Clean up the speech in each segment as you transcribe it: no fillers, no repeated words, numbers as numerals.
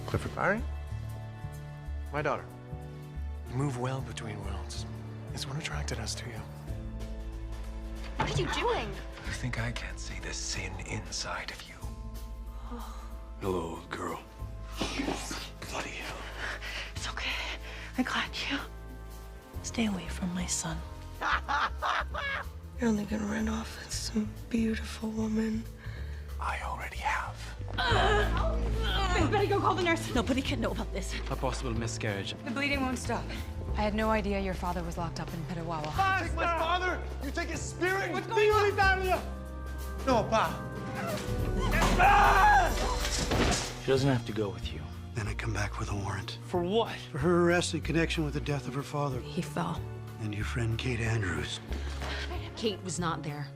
Clifford Barry? My daughter. You move well between worlds. It's what attracted us to you. What are you doing? You think I can't see the sin inside of you? Hello, old girl. Bloody hell. It's okay. I got you. Stay away from my son. You're only gonna run off with some beautiful woman. I already have. I better go call the nurse. Nobody can know about this. A possible miscarriage. The bleeding won't stop. I had no idea your father was locked up in Petawawa. Take my father! You take his spirit! What's going on? Italia! No, Pa. She doesn't have to go with you. Then I come back with a warrant. For what? For her arrest in connection with the death of her father. He fell. And your friend Kate Andrews. Kate was not there.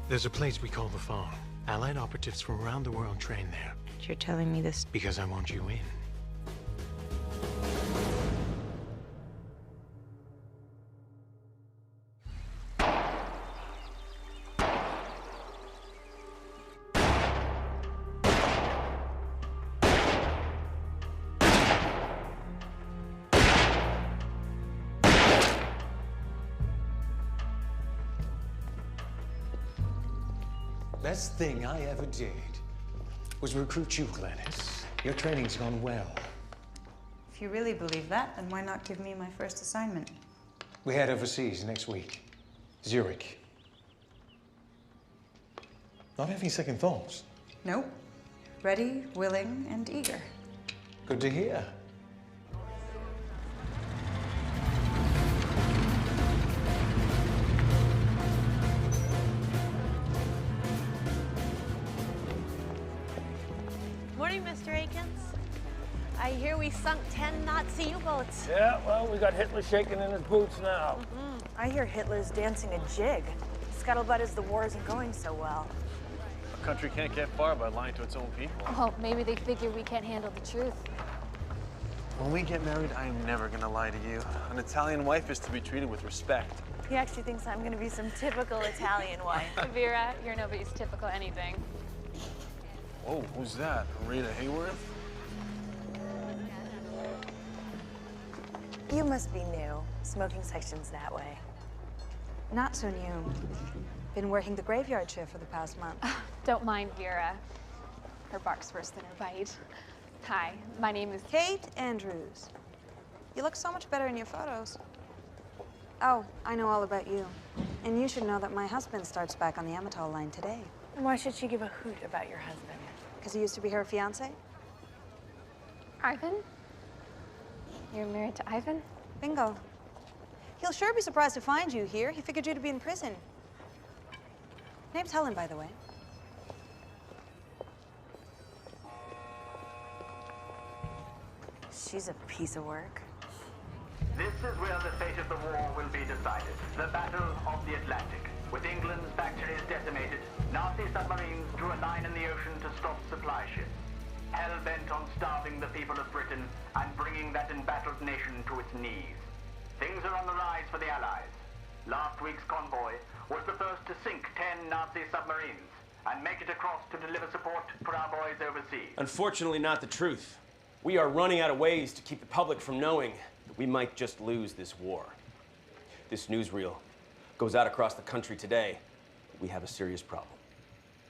There's a place we call the phone. Allied operatives from around the world train there. You're telling me this. Because I want you in. Best thing I ever did was recruit you, Glennis. Your training's gone well. If you really believe that, then why not give me my first assignment? We head overseas next week. Zurich. Not having second thoughts. Nope. Ready, willing, and eager. Good to hear. Morning, Mr. Akins. I hear we sunk 10 Nazi U-boats. Yeah, well, we got Hitler shaking in his boots now. I hear Hitler's dancing a jig. Scuttlebutt is the war isn't going so well. A country can't get far by lying to its own people. Well, maybe they figure we can't handle the truth. When we get married, I am never gonna lie to you. An Italian wife is to be treated with respect. He actually thinks I'm gonna be some typical Italian wife. Vera, you're nobody's typical anything. Whoa, who's that? Rita Hayworth? You must be new. Smoking section's that way. Not so new. Been working the graveyard shift for the past month. Don't mind Vera. Her bark's worse than her bite. Hi, my name is Kate Andrews. You look so much better in your photos. Oh, I know all about you. And you should know that my husband starts back on the Amatol line today. And why should she give a hoot about your husband? Because he used to be her fiancé? Ivan? You're married to Ivan? Bingo. He'll sure be surprised to find you here. He figured you to be in prison. Name's Helen, by the way. She's a piece of work. This is where the fate of the war will be decided. The Battle of the Atlantic. With England's factories decimated, Nazi submarines drew a line in the ocean to stop supply ships. Hell-bent on starving the people of Britain and bringing that embattled nation to its knees. Things are on the rise for the Allies. Last week's convoy was the first to sink 10 Nazi submarines and make it across to deliver support for our boys overseas. Unfortunately, not the truth. We are running out of ways to keep the public from knowing that we might just lose this war. This newsreel goes out across the country today. We have a serious problem.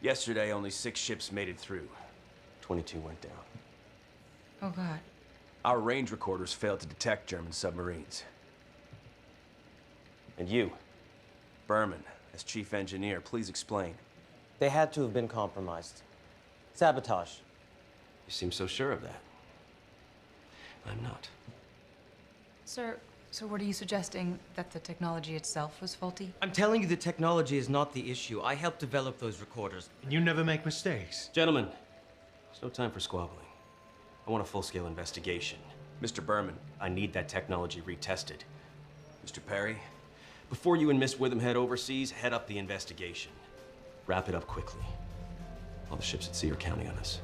Yesterday, only 6 ships made it through. 22 went down. Oh, God. Our range recorders failed to detect German submarines. And you, Berman, as chief engineer, please explain. They had to have been compromised. Sabotage. You seem so sure of that. I'm not. Sir, so what are you suggesting? That the technology itself was faulty? I'm telling you the technology is not the issue. I helped develop those recorders. And you never make mistakes. Gentlemen, there's no time for squabbling. I want a full-scale investigation. Mr. Berman, I need that technology retested. Mr. Perry, before you and Miss Witham head overseas, head up the investigation. Wrap it up quickly. All the ships at sea are counting on us.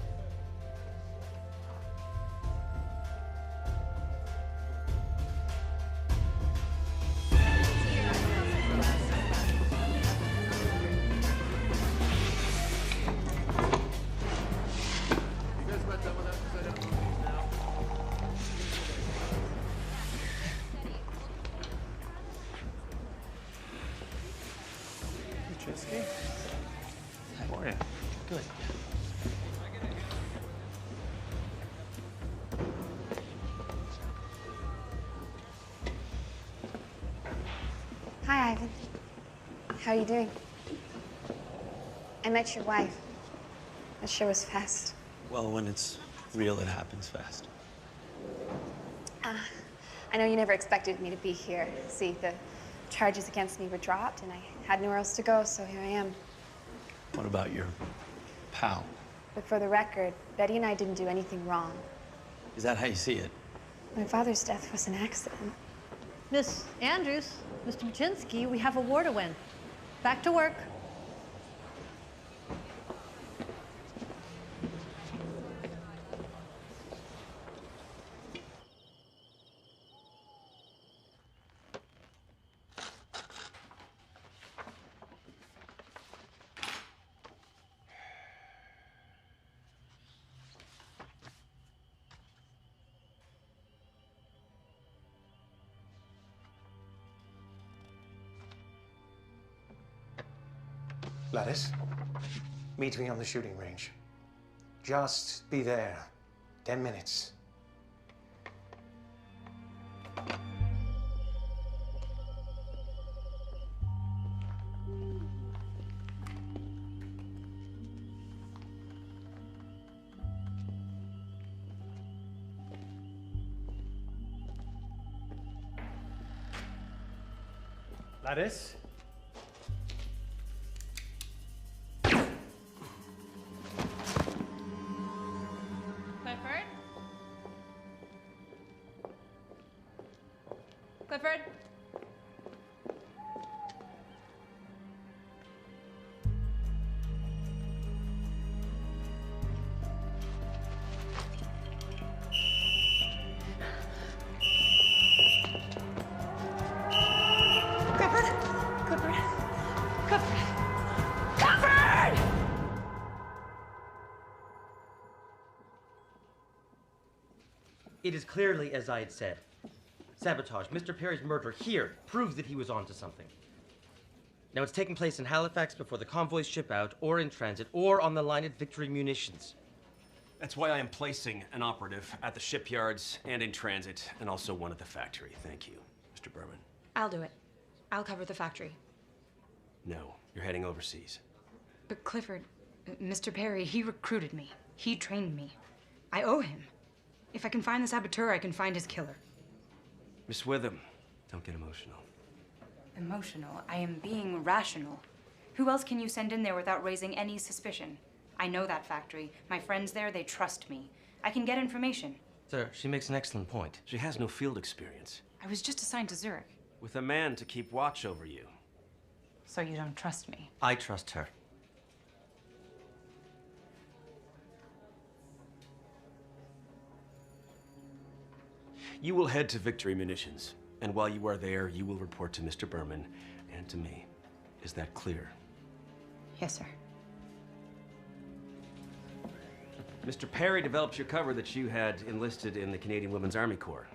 Chinsky? How are you? Good. Hi, Ivan. How are you doing? I met your wife. That sure was fast. Well, when it's real, it happens fast. I know you never expected me to be here. See, the charges against me were dropped, and I had nowhere else to go, so here I am. What about your pal? But for the record, Betty and I didn't do anything wrong. Is that how you see it? My father's death was an accident. Miss Andrews, Mr. Buczynski, we have a war to win. Back to work. Gladys, meet me on the shooting range. Just be there. 10 minutes. Gladys? Clifford? Clifford? Clifford! Clifford! Clifford! Clifford! It is clearly as I had said. Sabotage. Mr. Perry's murder here proves that he was onto something. Now it's taking place in Halifax before the convoys ship out, or in transit, or on the line at Victory Munitions. That's why I am placing an operative at the shipyards and in transit, and also one at the factory. Thank you, Mr. Berman. I'll do it. I'll cover the factory. No, you're heading overseas. But Clifford, Mr. Perry, he recruited me. He trained me. I owe him. If I can find the saboteur, I can find his killer. Miss Witham, don't get emotional. Emotional? I am being rational. Who else can you send in there without raising any suspicion? I know that factory. My friends there, they trust me. I can get information. Sir, she makes an excellent point. She has no field experience. I was just assigned to Zurich. With a man to keep watch over you. So you don't trust me? I trust her. You will head to Victory Munitions, and while you are there, you will report to Mr. Berman and to me. Is that clear? Yes, sir. Mr. Perry developed your cover that you had enlisted in the Canadian Women's Army Corps.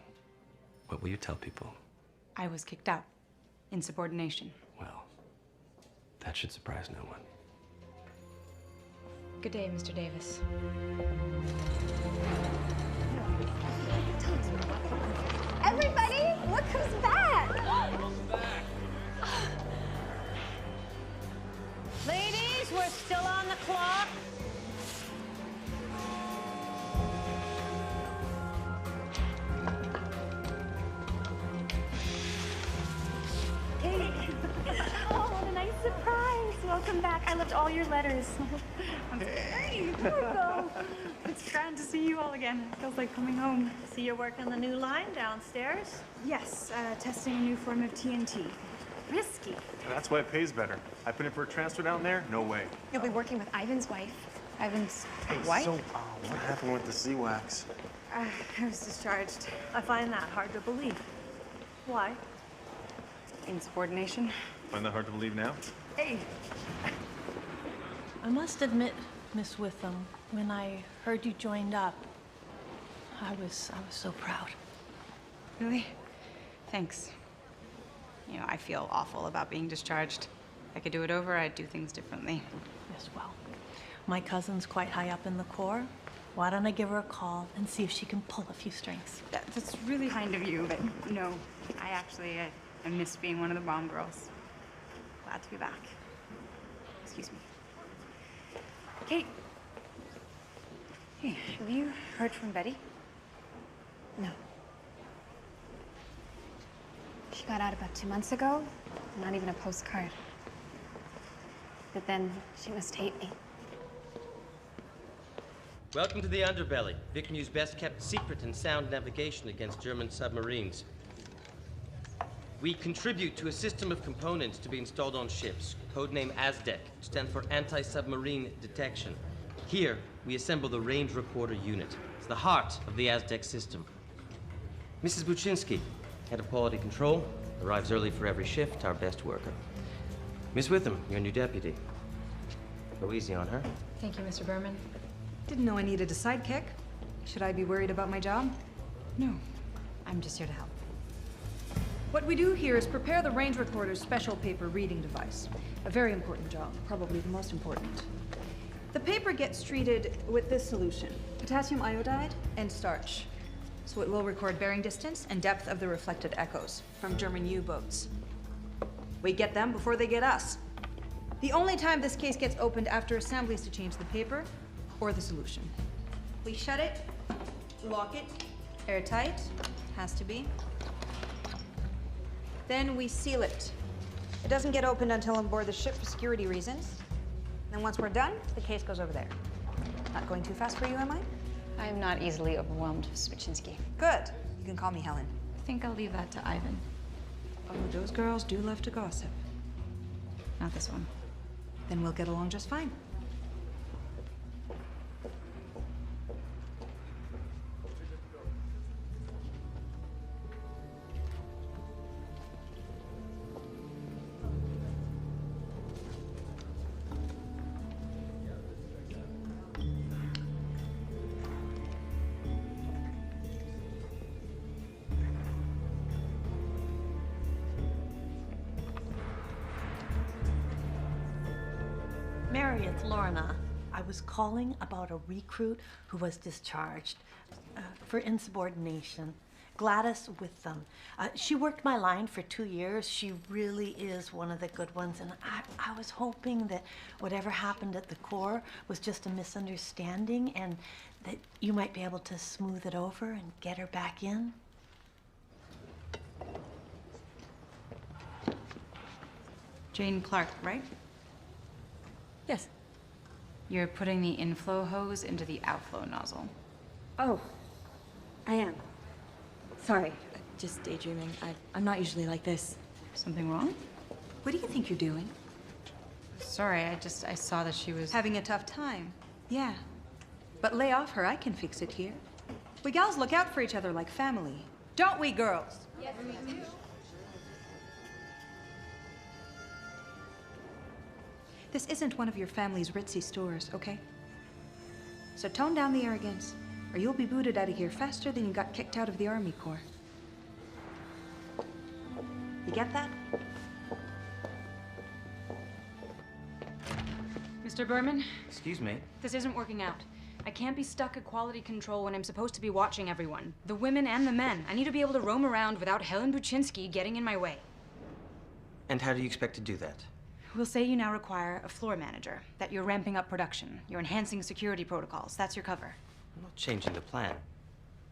What will you tell people? I was kicked out. Insubordination. Well, that should surprise no one. Good day, Mr. Davis. Everybody, look who's back! Ladies, we're still on the clock. Oh, what a nice surprise. Welcome back. I loved all your letters. Hey, there we go. It's grand to see you all again. It feels like coming home. See you're working the new line downstairs? Yes, testing a new form of TNT. Risky. That's why it pays better. I put in for a transfer down there? No way. You'll be working with Ivan's wife. Ivan's wife? So, what happened with the C-Wax? I was discharged. I find that hard to believe. Why? Insubordination. Find that hard to believe now? Hey. I must admit, Miss Witham, when I heard you joined up, I was so proud. Really? Thanks. You know, I feel awful about being discharged. If I could do it over, I'd do things differently. Yes, well, my cousin's quite high up in the Corps. Why don't I give her a call and see if she can pull a few strings? That's really kind of you, but no. I miss being one of the bomb girls. Glad to be back. Excuse me. Kate. Hey, have you heard from Betty? No. She got out about 2 months ago. Not even a postcard. But then she must hate me. Welcome to the underbelly, Vicmu's best kept secret in sound navigation against German submarines. We contribute to a system of components to be installed on ships, codename ASDEC, to stand for Anti-Submarine Detection. Here, we assemble the range recorder unit. It's the heart of the ASDEC system. Mrs. Buczynski, head of quality control, arrives early for every shift, our best worker. Miss Witham, your new deputy. Go easy on her. Thank you, Mr. Berman. Didn't know I needed a sidekick. Should I be worried about my job? No, I'm just here to help. What we do here is prepare the range recorder's special paper reading device. A very important job, probably the most important. The paper gets treated with this solution, potassium iodide and starch. So it will record bearing distance and depth of the reflected echoes from German U-boats. We get them before they get us. The only time this case gets opened after assembly is to change the paper or the solution. We shut it, lock it, airtight, has to be. Then we seal it. It doesn't get opened until on board the ship for security reasons. Then once we're done, the case goes over there. Not going too fast for you, am I? I'm not easily overwhelmed, Miss Buczynski. Good. You can call me Helen. I think I'll leave that to Ivan. Oh, those girls do love to gossip. Not this one. Then we'll get along just fine. Mary, it's Lorna. I was calling about a recruit who was discharged for insubordination. Gladys Witham. She worked my line for 2 years. She really is one of the good ones, and I was hoping that whatever happened at the Corps was just a misunderstanding and that you might be able to smooth it over and get her back in. Jane Clark, right? Yes. You're putting the inflow hose into the outflow nozzle. Oh, I am. Sorry, just daydreaming. I'm not usually like this. Something wrong? What do you think you're doing? Sorry, I saw that she was... Having a tough time. Yeah. But lay off her, I can fix it here. We gals look out for each other like family. Don't we, girls? Yes, we do. This isn't one of your family's ritzy stores, okay? So tone down the arrogance, or you'll be booted out of here faster than you got kicked out of the Army Corps. You get that? Mr. Berman? Excuse me? This isn't working out. I can't be stuck at quality control when I'm supposed to be watching everyone. The women and the men. I need to be able to roam around without Helen Buczynski getting in my way. And how do you expect to do that? We'll say you now require a floor manager, that you're ramping up production, you're enhancing security protocols. That's your cover. I'm not changing the plan.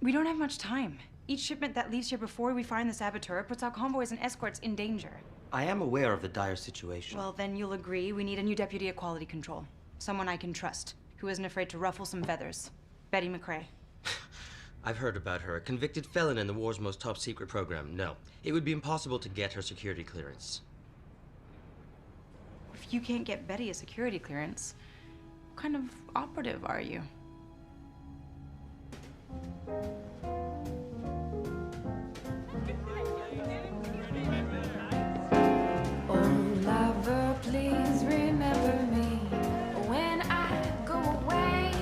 We don't have much time. Each shipment that leaves here before we find the saboteur puts our convoys and escorts in danger. I am aware of the dire situation. Well, then you'll agree we need a new deputy at quality control. Someone I can trust, who isn't afraid to ruffle some feathers. Betty McRae. I've heard about her. A convicted felon in the war's most top secret program. No, it would be impossible to get her security clearance. If you can't get Betty a security clearance, what kind of operative are you? Oh, lover, please remember me when I go away.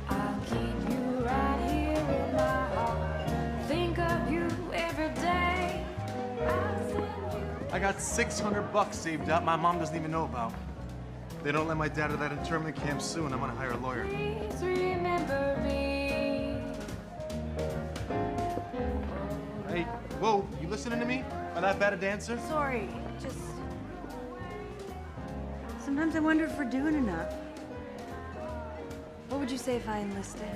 I'll keep you right here in my heart. Think of you every day. I'll send you I got 600 bucks saved up my mom doesn't even know about. They don't let my dad out of that internment camp soon. I'm gonna hire a lawyer. Please remember me. Hey, whoa, you listening to me? Am I that bad a dancer? Sorry, just... Sometimes I wonder if we're doing enough. What would you say if I enlisted?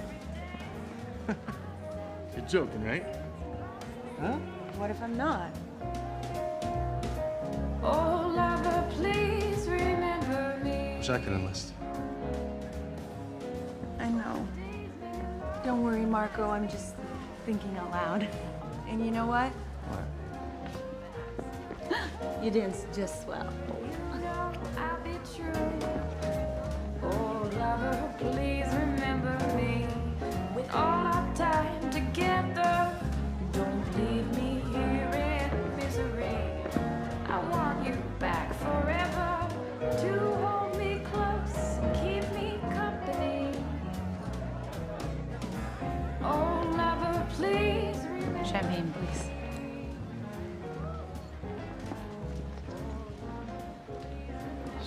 You're joking, right? Huh? What if I'm not? Oh, lover, please remember me. Wish I could enlist. I know. Don't worry, Marco. I'm just thinking out loud. And you know what? What? You dance just swell. I'll be true. Oh, lover, please remember me. With all our time together, don't leave me here in misery. I want you back forever to hold me close and keep me company. Oh, lover, please remember. Champagne, please.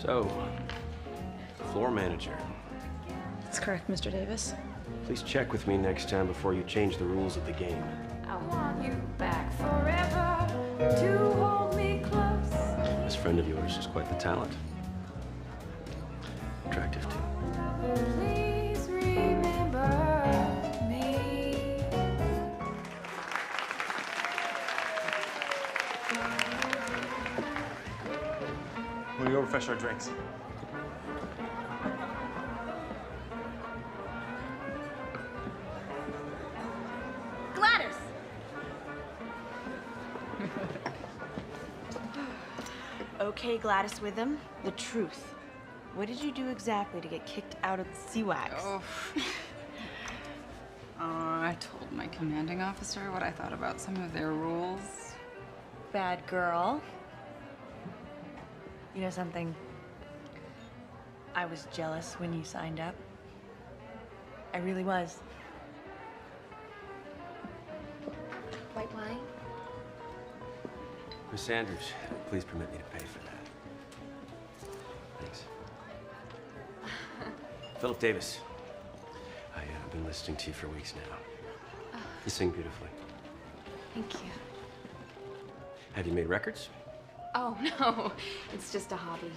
So, floor manager. That's correct, Mr. Davis. Please check with me next time before you change the rules of the game. I want you back forever to hold me close. This friend of yours is quite the talent. Attractive, too. Please remember me. Will you refresh our drinks? Gladys! Okay, Gladys Witham, the truth. What did you do exactly to get kicked out of the CWAX? Oh. I told my commanding officer what I thought about some of their rules. Bad girl. You know something? I was jealous when you signed up. I really was. White wine? Miss Andrews, please permit me to pay for that. Thanks. Philip Davis. I've been listening to you for weeks now. You sing beautifully. Thank you. Have you made records? Oh, no. It's just a hobby.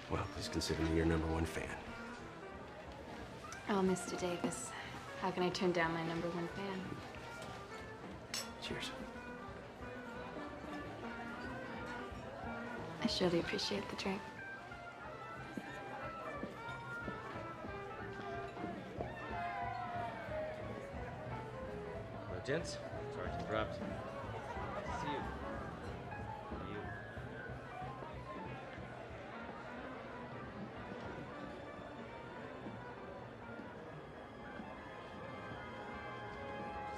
Well, please consider me your #1 fan. Oh, Mr. Davis. How can I turn down my #1 fan? Cheers. I surely appreciate the drink. Hello, gents. Sorry to interrupt. See you. You.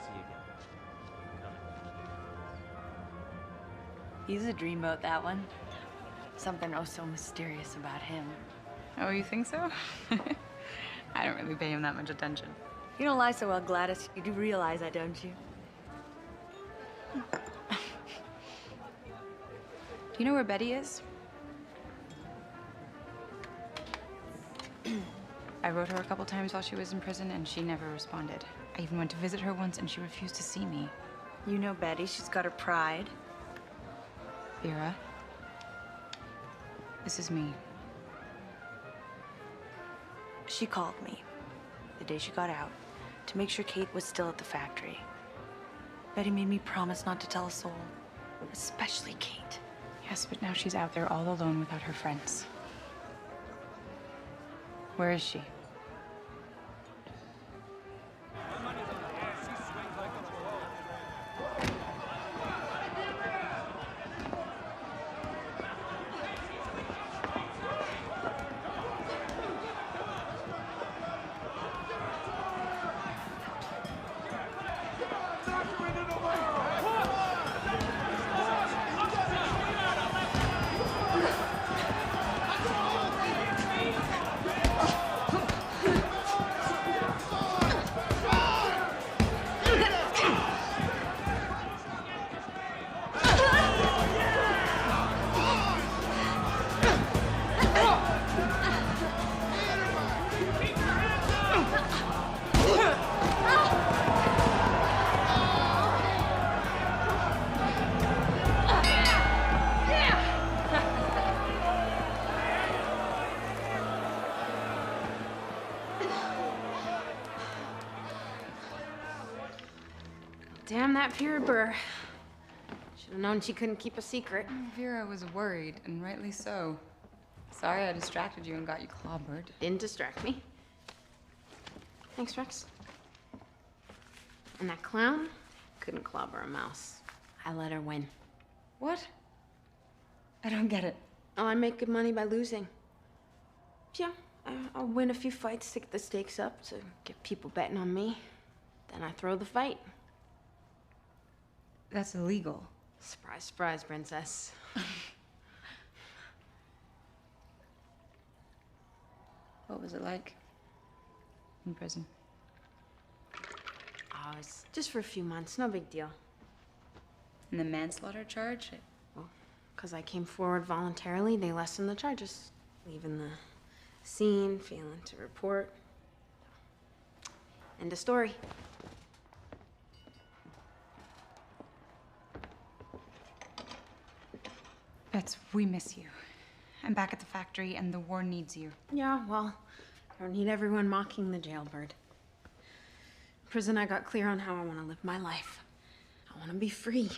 See you again. Come. He's a dreamboat, that one. Something oh so mysterious about him. Oh, you think so? I don't really pay him that much attention. You don't lie so well, Gladys. You do realize that, don't you? Do you know where Betty is? I wrote her a couple times while she was in prison, and she never responded. I even went to visit her once, and she refused to see me. You know Betty. She's got her pride. Vera, this is me. She called me the day she got out to make sure Kate was still at the factory. Betty made me promise not to tell a soul, especially Kate. Yes, but now she's out there all alone without her friends. Where is she? Damn that Vera Burr. Should have known she couldn't keep a secret. Vera was worried, and rightly so. Sorry I distracted you and got you clobbered. Didn't distract me. Thanks, Rex. And that clown couldn't clobber a mouse. I let her win. What? I don't get it. Oh, I make good money by losing. Yeah, I'll win a few fights to get the stakes up, to get people betting on me. Then I throw the fight. That's illegal. Surprise, surprise, princess. What was it like in prison? Oh, it's just for a few months, no big deal. And the manslaughter charge? Well, because I came forward voluntarily, they lessened the charges. Leaving the scene, failing to report. End of story. Bets, we miss you. I'm back at the factory and the war needs you. Yeah, well, I don't need everyone mocking the jailbird. Prison, I got clear on how I want to live my life. I want to be free.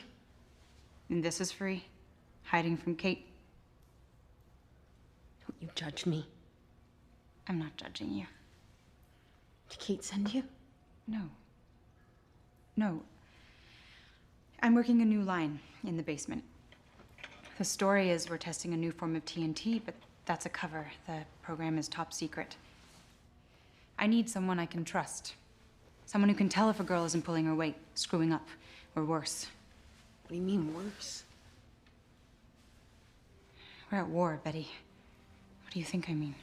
And this is free? Hiding from Kate? Don't you judge me. I'm not judging you. Did Kate send you? No. No. I'm working a new line in the basement. The story is we're testing a new form of TNT, but that's a cover. The program is top secret. I need someone I can trust. Someone who can tell if a girl isn't pulling her weight, screwing up, or worse. What do you mean, worse? We're at war, Betty. What do you think I mean?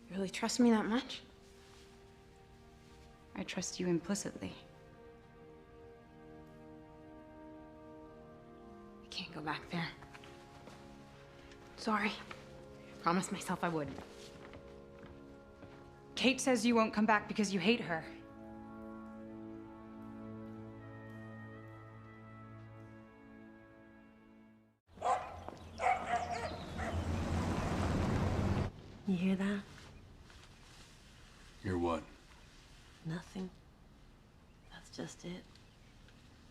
You really trust me that much? I trust you implicitly. I can't go back there. Sorry. Promised myself I would. Kate says you won't come back because you hate her. You hear that? Hear what? Nothing. That's just it.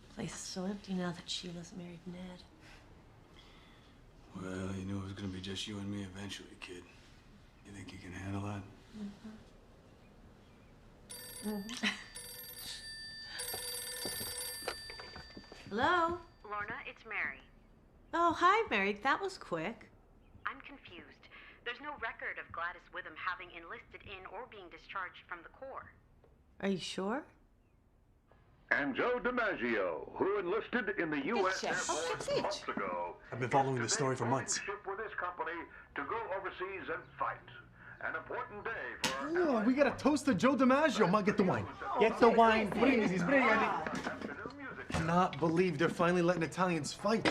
The place is so empty now that Sheila's married Ned. Well, you knew it was gonna be just you and me eventually, kid. You think you can handle that? Hello? Lorna, it's Mary. Oh, hi, Mary. That was quick. I'm confused. There's no record of Gladys Witham having enlisted in or being discharged from the Corps. Are you sure? And Joe DiMaggio, who enlisted in the U.S. Air Force months ago. I've been following this story for months. Ship with his company to go overseas and fight. An important day for our Oh, we gotta toast to Joe DiMaggio. Ma, get the wine. Get the wine. Brindis, Cannot believe they're finally letting Italians fight.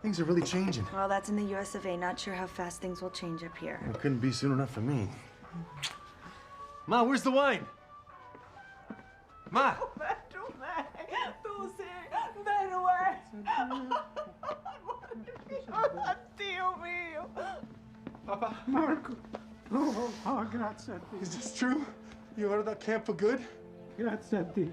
Things are really changing. Well, that's in the US of A. Not sure how fast things will change up here. It couldn't be soon enough for me. Ma, where's the wine? Ma! Papa. Marco. Oh, grazie. Is this true? You out of that camp for good? Grazie a te.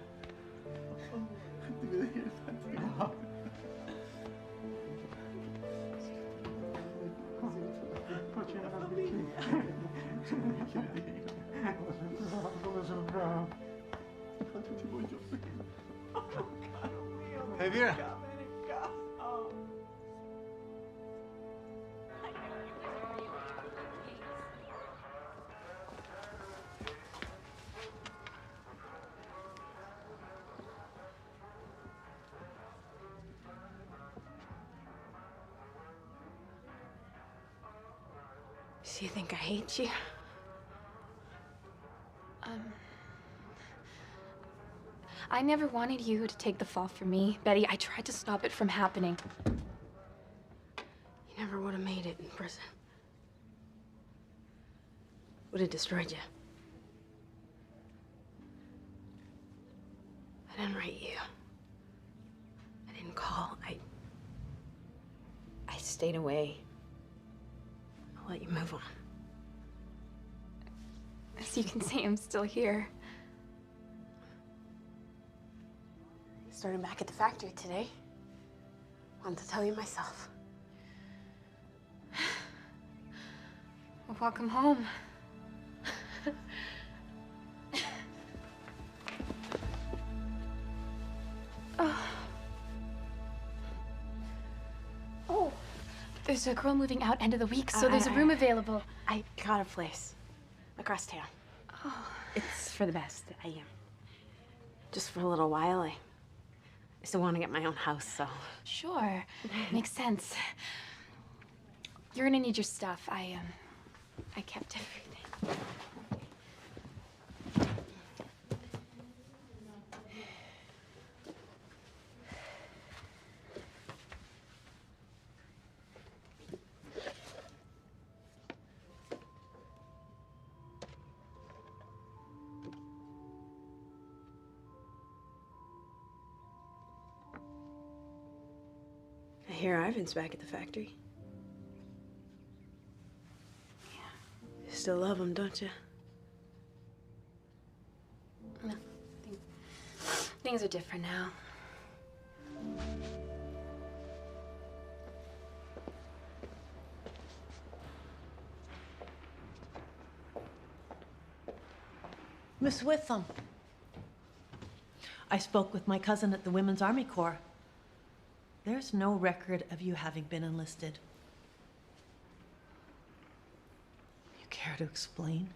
Hey, Vera. So you think I hate you? I never wanted you to take the fall for me, Betty. I tried to stop it from happening. You never would have made it in prison. Would have destroyed you. I didn't write you. I didn't call. I stayed away. I'll let you move on. As you can see, I'm still here. Started back at the factory today. Wanted to tell you myself. Well, welcome home. Oh, there's a girl moving out end of the week, so there's a room available. I got a place across town. Oh. It's for the best. Just for a little while, I still want to get my own house, so. Sure, makes sense. You're gonna need your stuff. I kept everything. I hear Ivan's back at the factory. You still love him, don't you? No, things are different now. Miss Witham, I spoke with my cousin at the Women's Army Corps. There's no record of you having been enlisted. You care to explain?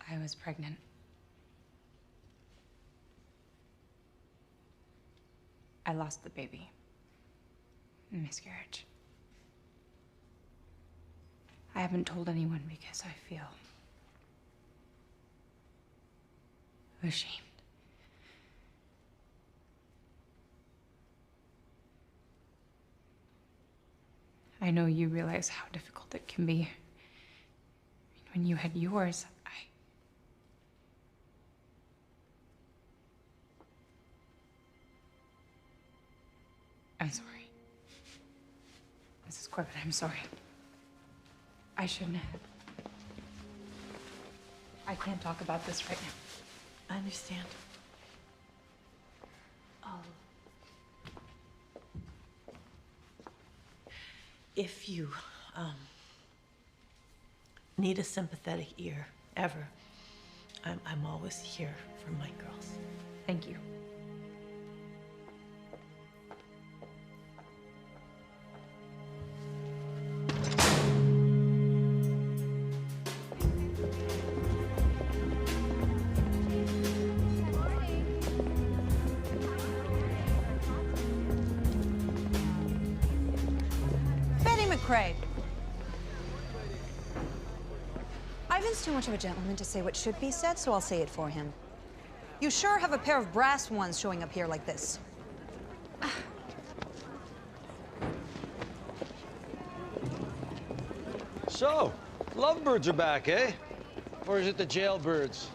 I was pregnant. I lost the baby. Miscarriage. I haven't told anyone because I feel ashamed. I know you realize how difficult it can be. When you had yours, I'm sorry. Mrs. Corbett, I'm sorry. I shouldn't have. I can't talk about this right now. I understand. If you need a sympathetic ear, ever, I'm always here for my girls. Thank you. Craig. Ivan's too much of a gentleman to say what should be said, so I'll say it for him. You sure have a pair of brass ones showing up here like this. So, lovebirds are back, eh? Or is it the jailbirds?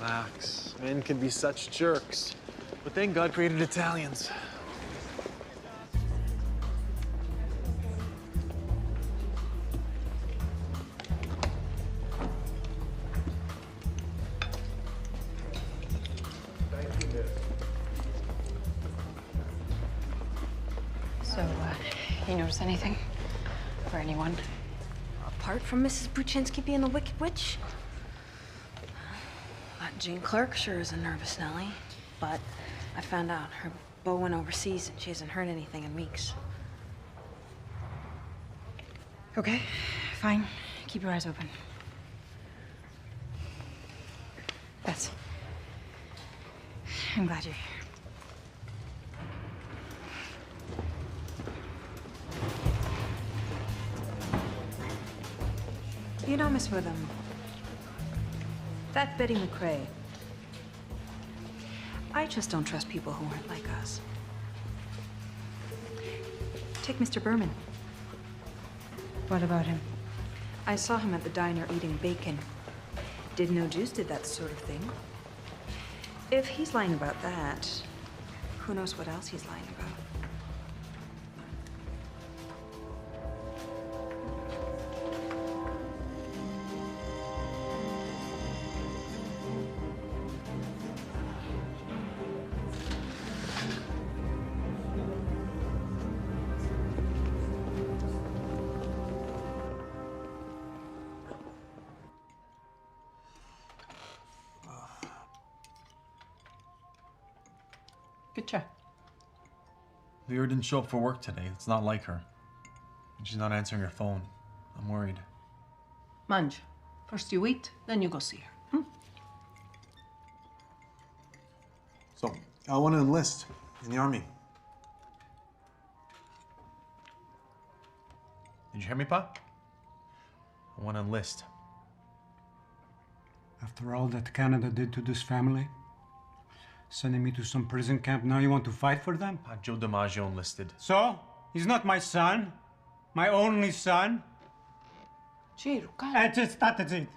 Relax. Men can be such jerks. But then God created Italians. You notice anything? Or anyone? Apart from Mrs. Buczynski being the Wicked Witch? That Jean Clark sure is a nervous Nellie. But I found out her beau went overseas and she hasn't heard anything in weeks. Okay, fine. Keep your eyes open. Betsy. I'm glad you're here. You know, Miss Witham, that Betty McRae, I just don't trust people who aren't like us. Take Mr. Berman. What about him? I saw him at the diner eating bacon. Didn't know Juice did that sort of thing. If he's lying about that, who knows what else he's lying about? Che c'è? Vera didn't show up for work today. It's not like her. And she's not answering her phone. I'm worried. Manj. First you eat, then you go see her. So, I want to enlist in the army. Did you hear me, Pa? I want to enlist. After all that Canada did to this family, sending me to some prison camp, now you want to fight for them? Pa, Joe DiMaggio enlisted. So? He's not my son? My only son? Ciro, That's it.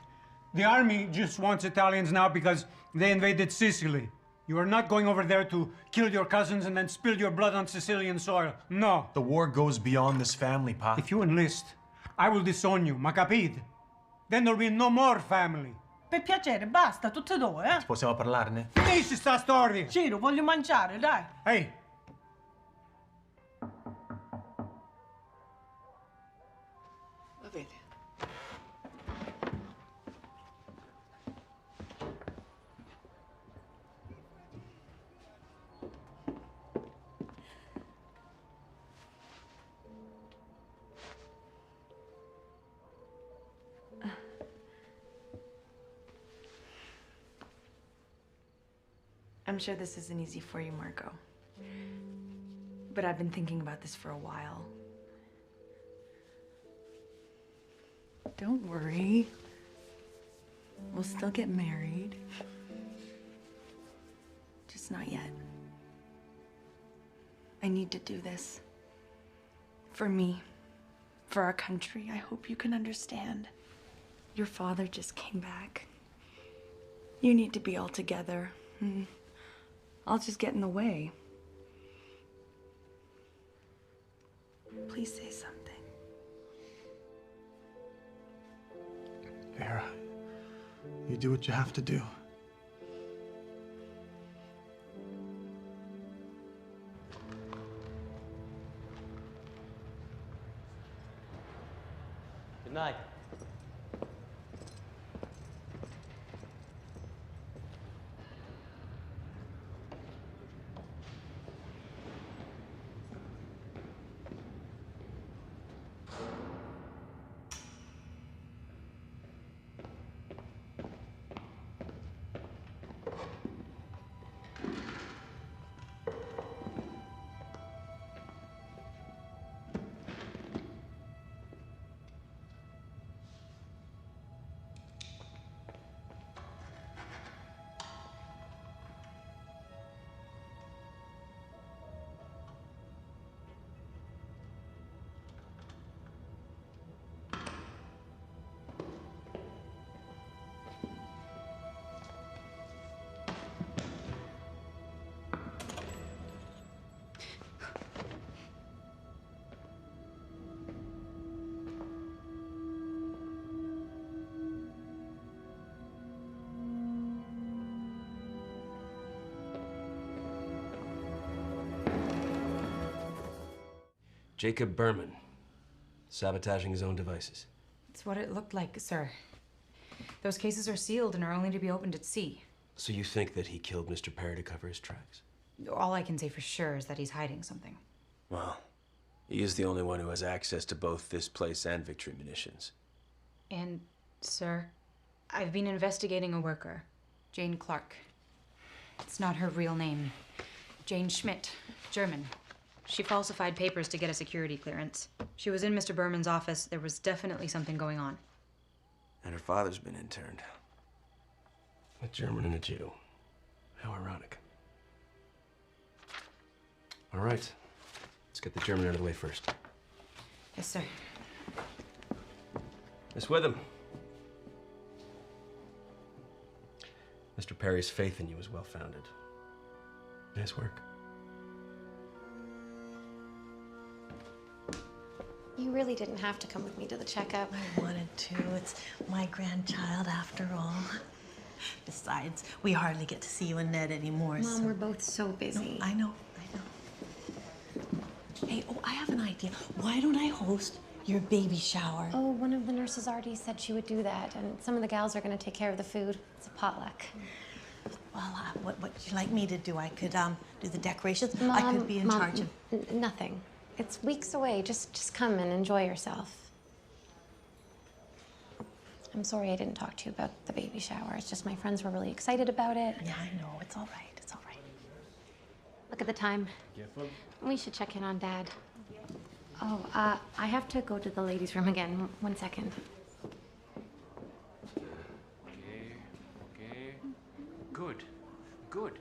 The army just wants Italians now because they invaded Sicily. You are not going over there to kill your cousins and then spill your blood on Sicilian soil. No. The war goes beyond this family, Pa. If you enlist, I will disown you, ma capite? Then there'll be no more family. Per piacere, basta, tutte e due, eh? Possiamo parlarne? Finisci sta storia! Ciro, voglio mangiare, dai. Ehi! Va bene. I'm sure this isn't easy for you, Marco. But I've been thinking about this for a while. Don't worry. We'll still get married. Just not yet. I need to do this. For me. For our country. I hope you can understand. Your father just came back. You need to be all together. I'll just get in the way. Please say something. Vera, you do what you have to do. Good night. Jacob Berman, sabotaging his own devices. It's what it looked like, sir. Those cases are sealed and are only to be opened at sea. So you think that he killed Mr. Perry to cover his tracks? All I can say for sure is that he's hiding something. Well, he is the only one who has access to both this place and Victory Munitions. And, sir, I've been investigating a worker, Jane Clark. It's not her real name. Jane Schmidt, German. She falsified papers to get a security clearance. She was in Mr. Berman's office. There was definitely something going on. And her father's been interned. A German and a Jew. How ironic. All right. Let's get the German out of the way first. Yes, sir. Miss Witham. Mr. Perry's faith in you is well-founded. Nice work. You really didn't have to come with me to the checkup. I wanted to. It's my grandchild after all. Besides, we hardly get to see you and Ned anymore. Mom, we're both so busy. No, I know. Hey, oh, I have an idea. Why don't I host your baby shower? Oh, one of the nurses already said she would do that, and some of the gals are going to take care of the food. It's a potluck. Well, what would you like me to do? I could do the decorations. Mom, I could be in Mom, charge of. Nothing. It's weeks away. Just come and enjoy yourself. I'm sorry I didn't talk to you about the baby shower. It's just my friends were really excited about it. Yeah, I know. It's all right. It's all right. Look at the time. Careful. We should check in on Dad. Oh, I have to go to the ladies' room again. 1 second. Okay. Good. Good.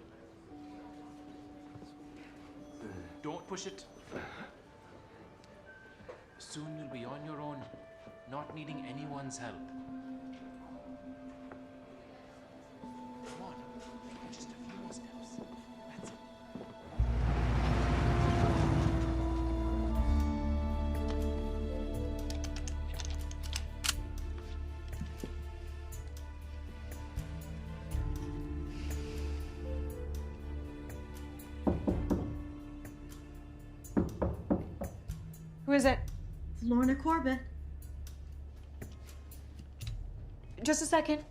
Don't push it. Soon you'll be on your own, not needing anyone's help. Come on, just a few more steps. That's it. Who is it? It's Lorna Corbett. Just a second.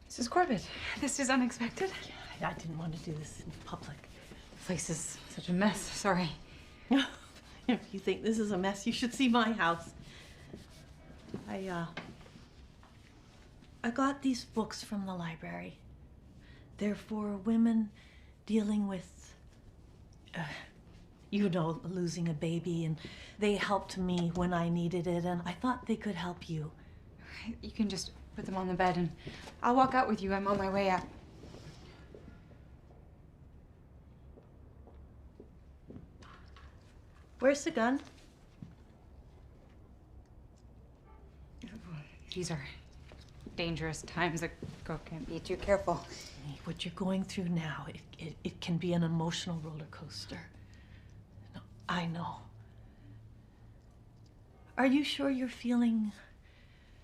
Mrs. Corbett, this is unexpected. I didn't want to do this in public. The place is such a mess. Sorry. If you think this is a mess, you should see my house. I got these books from the library. They're for women dealing with, losing a baby, and they helped me when I needed it, and I thought they could help you. You can just put them on the bed and I'll walk out with you. I'm on my way out. Where's the gun? These are dangerous times. A girl can't be too careful. What you're going through now, it can be an emotional roller coaster. No, I know. Are you sure you're feeling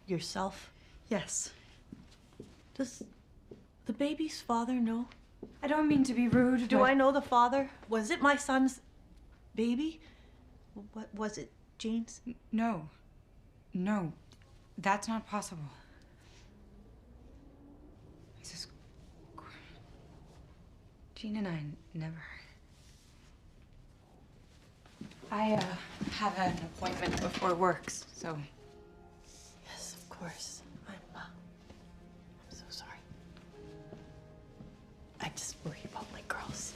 yourself? Yes. Does the baby's father know? I don't mean to be rude, Do but I know the father? Was it my son's baby? What was it, Jane's? No. No. That's not possible. Mrs. Jean and I never. I have an appointment before work, so. Yes, of course. I'm so sorry. I just worry about my girls.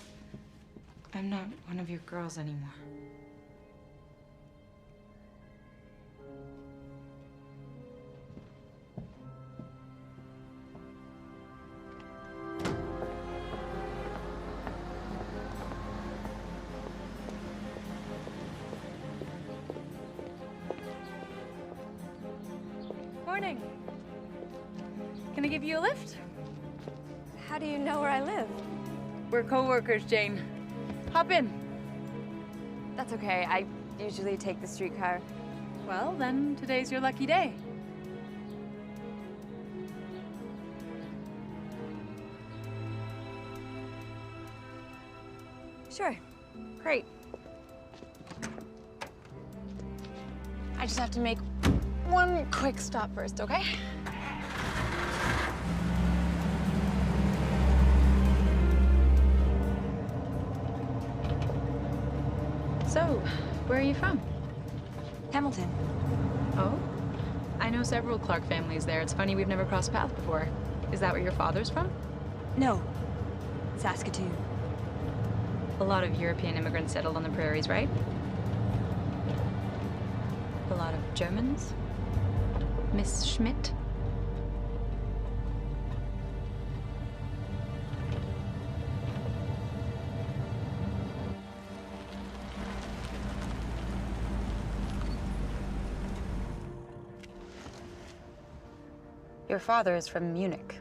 I'm not one of your girls anymore. Morning. Can I give you a lift? How do you know where I live? We're co-workers, Jane. Hop in. That's okay. I usually take the streetcar. Well, then today's your lucky day. Sure. Great. I just have to make one quick stop first, okay? So, where are you from? Hamilton. Oh? I know several Clark families there. It's funny we've never crossed paths before. Is that where your father's from? No. Saskatoon. A lot of European immigrants settled on the prairies, right? A lot of Germans? Miss Schmidt? Your father is from Munich.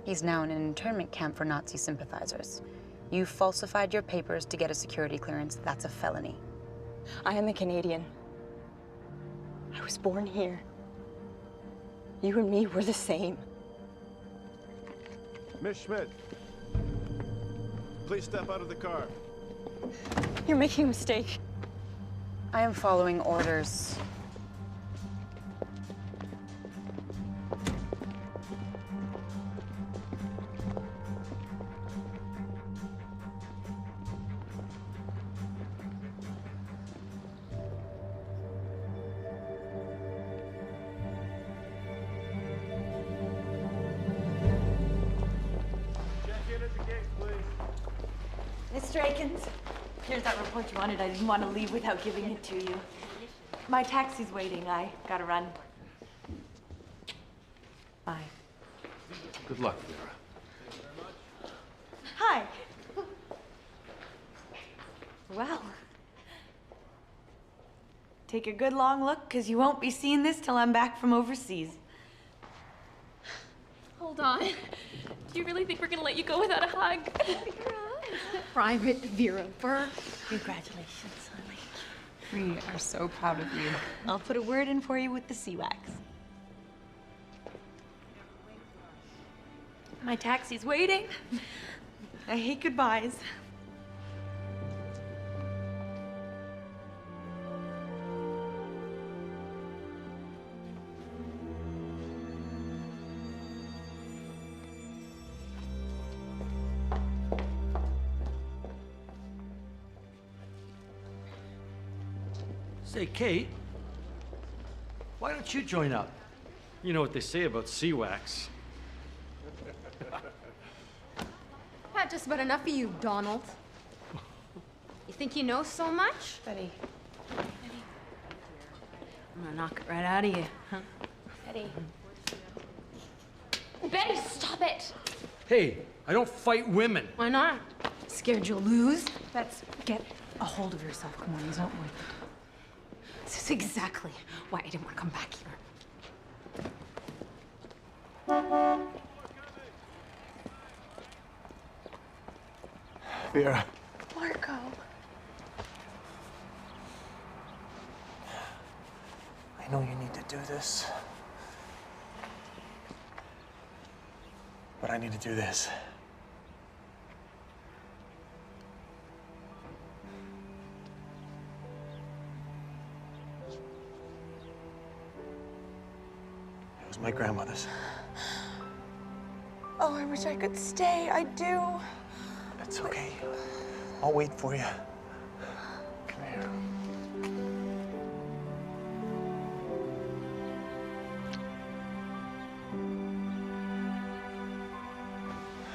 He's now in an internment camp for Nazi sympathizers. You falsified your papers to get a security clearance. That's a felony. I am a Canadian. I was born here. You and me were the same. Miss Schmidt, please step out of the car. You're making a mistake. I am following orders. Mr. Akins, here's that report you wanted. I didn't want to leave without giving it to you. My taxi's waiting. I gotta run. Bye. Good luck, Vera. Hi. Well, take a good long look, because you won't be seeing this till I'm back from overseas. Hold on. Do you really think we're gonna let you go without a hug? Private Vera Burr. Congratulations, honey. We are so proud of you. I'll put a word in for you with the C-Wax. My taxi's waiting. I hate goodbyes. Say, Kate, why don't you join up? You know what they say about C-Wax. Had just about enough of you, Donald. You think you know so much? Betty. I'm gonna knock it right out of you, huh? Betty. Betty, stop it! Hey, I don't fight women. Why not? Scared you'll lose? Let's get a hold of yourself. Come on, he's not worth it. This is exactly why I didn't want to come back here. Vera. Marco. I know you need to do this. But I need to do this. It was my grandmother's. Oh, I wish I could stay. I do. It's okay. I'll wait for you. Come here.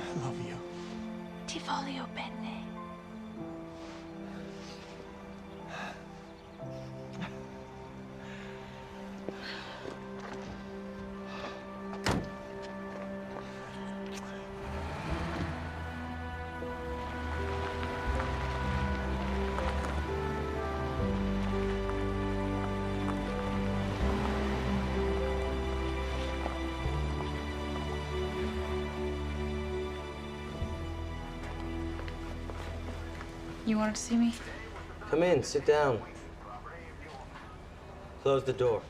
I love you. Ti voglio bene. You wanted to see me? Come in, sit down. Close the door.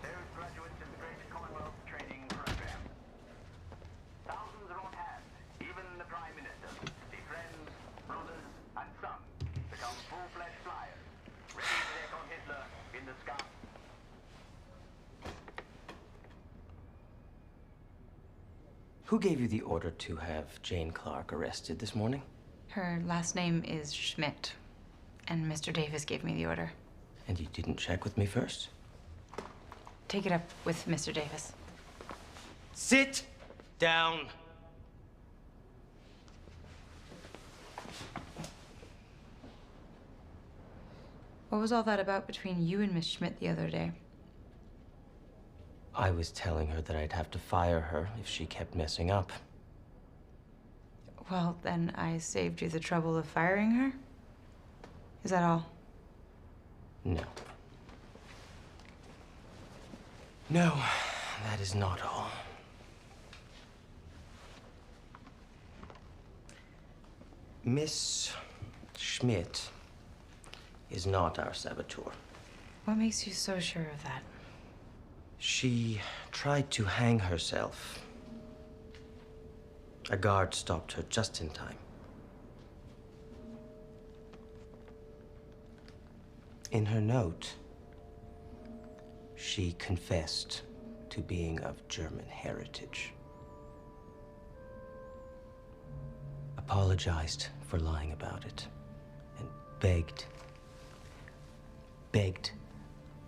Who gave you the order to have Jane Clark arrested this morning? Her last name is Schmidt, and Mr. Davis gave me the order. And you didn't check with me first? Take it up with Mr. Davis. Sit down. What was all that about between you and Miss Schmidt the other day? I was telling her that I'd have to fire her if she kept messing up. Well, then I saved you the trouble of firing her? Is that all? No. No, that is not all. Miss Schmidt is not our saboteur. What makes you so sure of that? She tried to hang herself. A guard stopped her just in time. In her note, she confessed to being of German heritage. Apologized for lying about it, and begged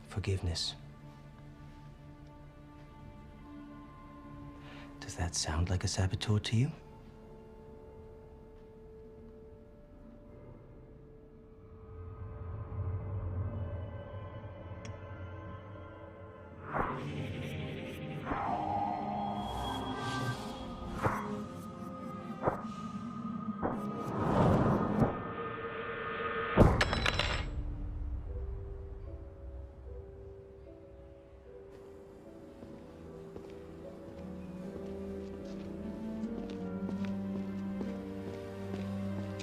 forgiveness. Does that sound like a saboteur to you?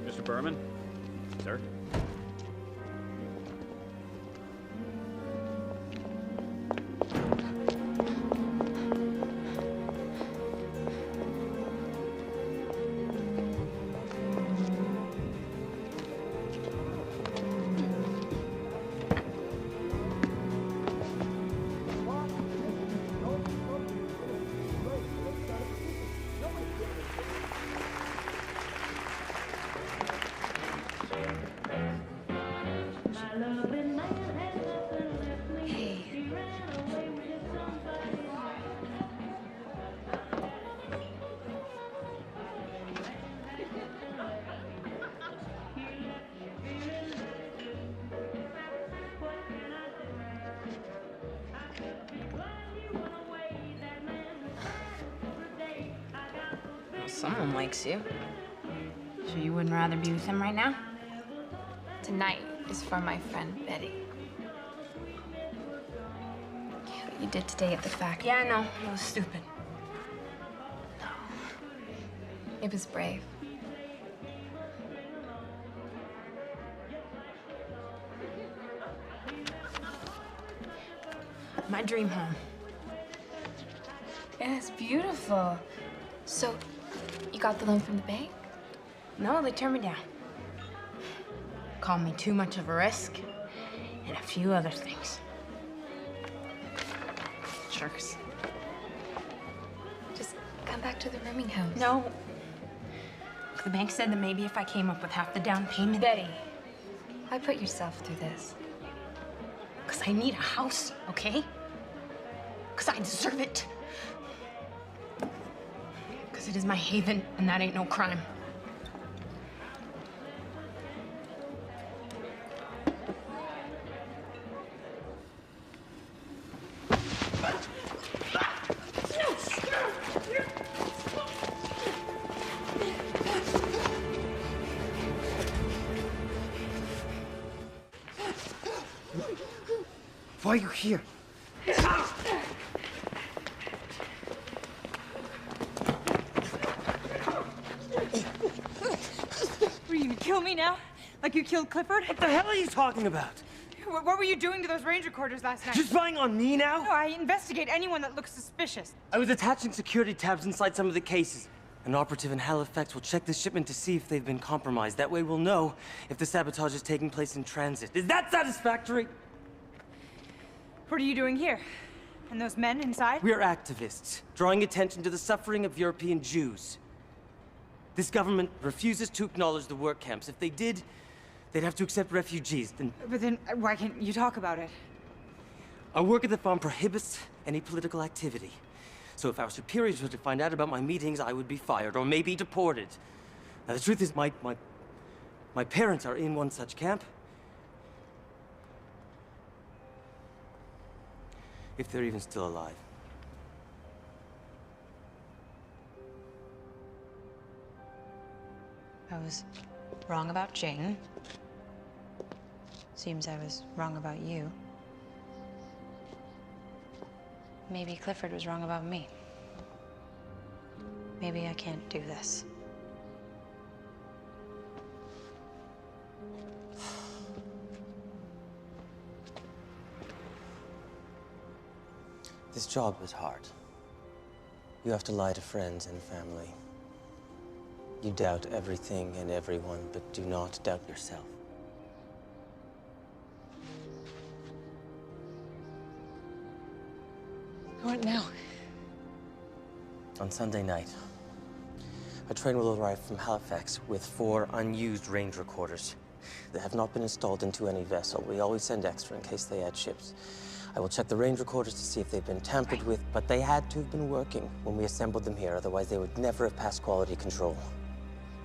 Mr. Berman? Sir? Someone likes you. So you wouldn't rather be with him right now? Tonight is for my friend Betty. What you did today at the factory. Yeah, I know. It was stupid. It was brave. My dream home. Yeah, it's beautiful. So, you got the loan from the bank? No, they turned me down. Called me too much of a risk, and a few other things. Jerks. Just come back to the rooming house. No. The bank said that maybe if I came up with half the down payment. Betty, why put yourself through this? Because I need a house, okay? Because I deserve it. Because it is my haven, and that ain't no crime. Why are you here? Were you gonna kill me now? Like you killed Clifford? What the hell are you talking about? What were you doing to those ranger quarters last night? You're spying on me now? No, I investigate anyone that looks suspicious. I was attaching security tabs inside some of the cases. An operative in Halifax will check the shipment to see if they've been compromised. That way we'll know if the sabotage is taking place in transit. Is that satisfactory? What are you doing here? And those men inside? We're activists, drawing attention to the suffering of European Jews. This government refuses to acknowledge the work camps. If they did, they'd have to accept refugees. But then why can't you talk about it? Our work at the farm prohibits any political activity. So if our superiors were to find out about my meetings, I would be fired or maybe deported. Now the truth is my parents are in one such camp. If they're even still alive. I was wrong about Jane. Seems I was wrong about you. Maybe Clifford was wrong about me. Maybe I can't do this. This job is hard. You have to lie to friends and family. You doubt everything and everyone, but do not doubt yourself. What now? On Sunday night, a train will arrive from Halifax with 4 unused range recorders. They have not been installed into any vessel. We always send extra in case they add ships. I will check the range recorders to see if they've been tampered with, but they had to have been working when we assembled them here, otherwise they would never have passed quality control.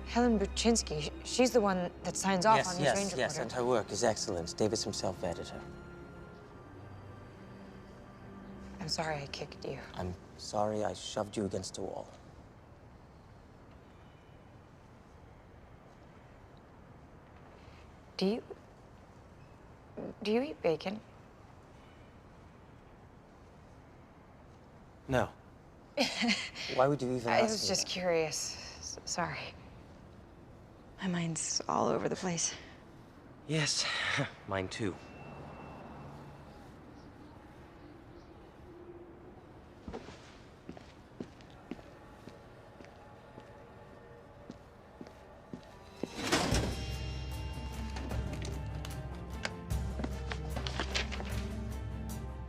Helen Buczynski, she's the one that signs off on these range Yes, and her work is excellent. Davis himself vetted her. I'm sorry I kicked you. I'm sorry I shoved you against a wall. Do you eat bacon? No. Why would you even ask I was me just that? curious. Sorry. My mind's all over the place. Yes, mine too.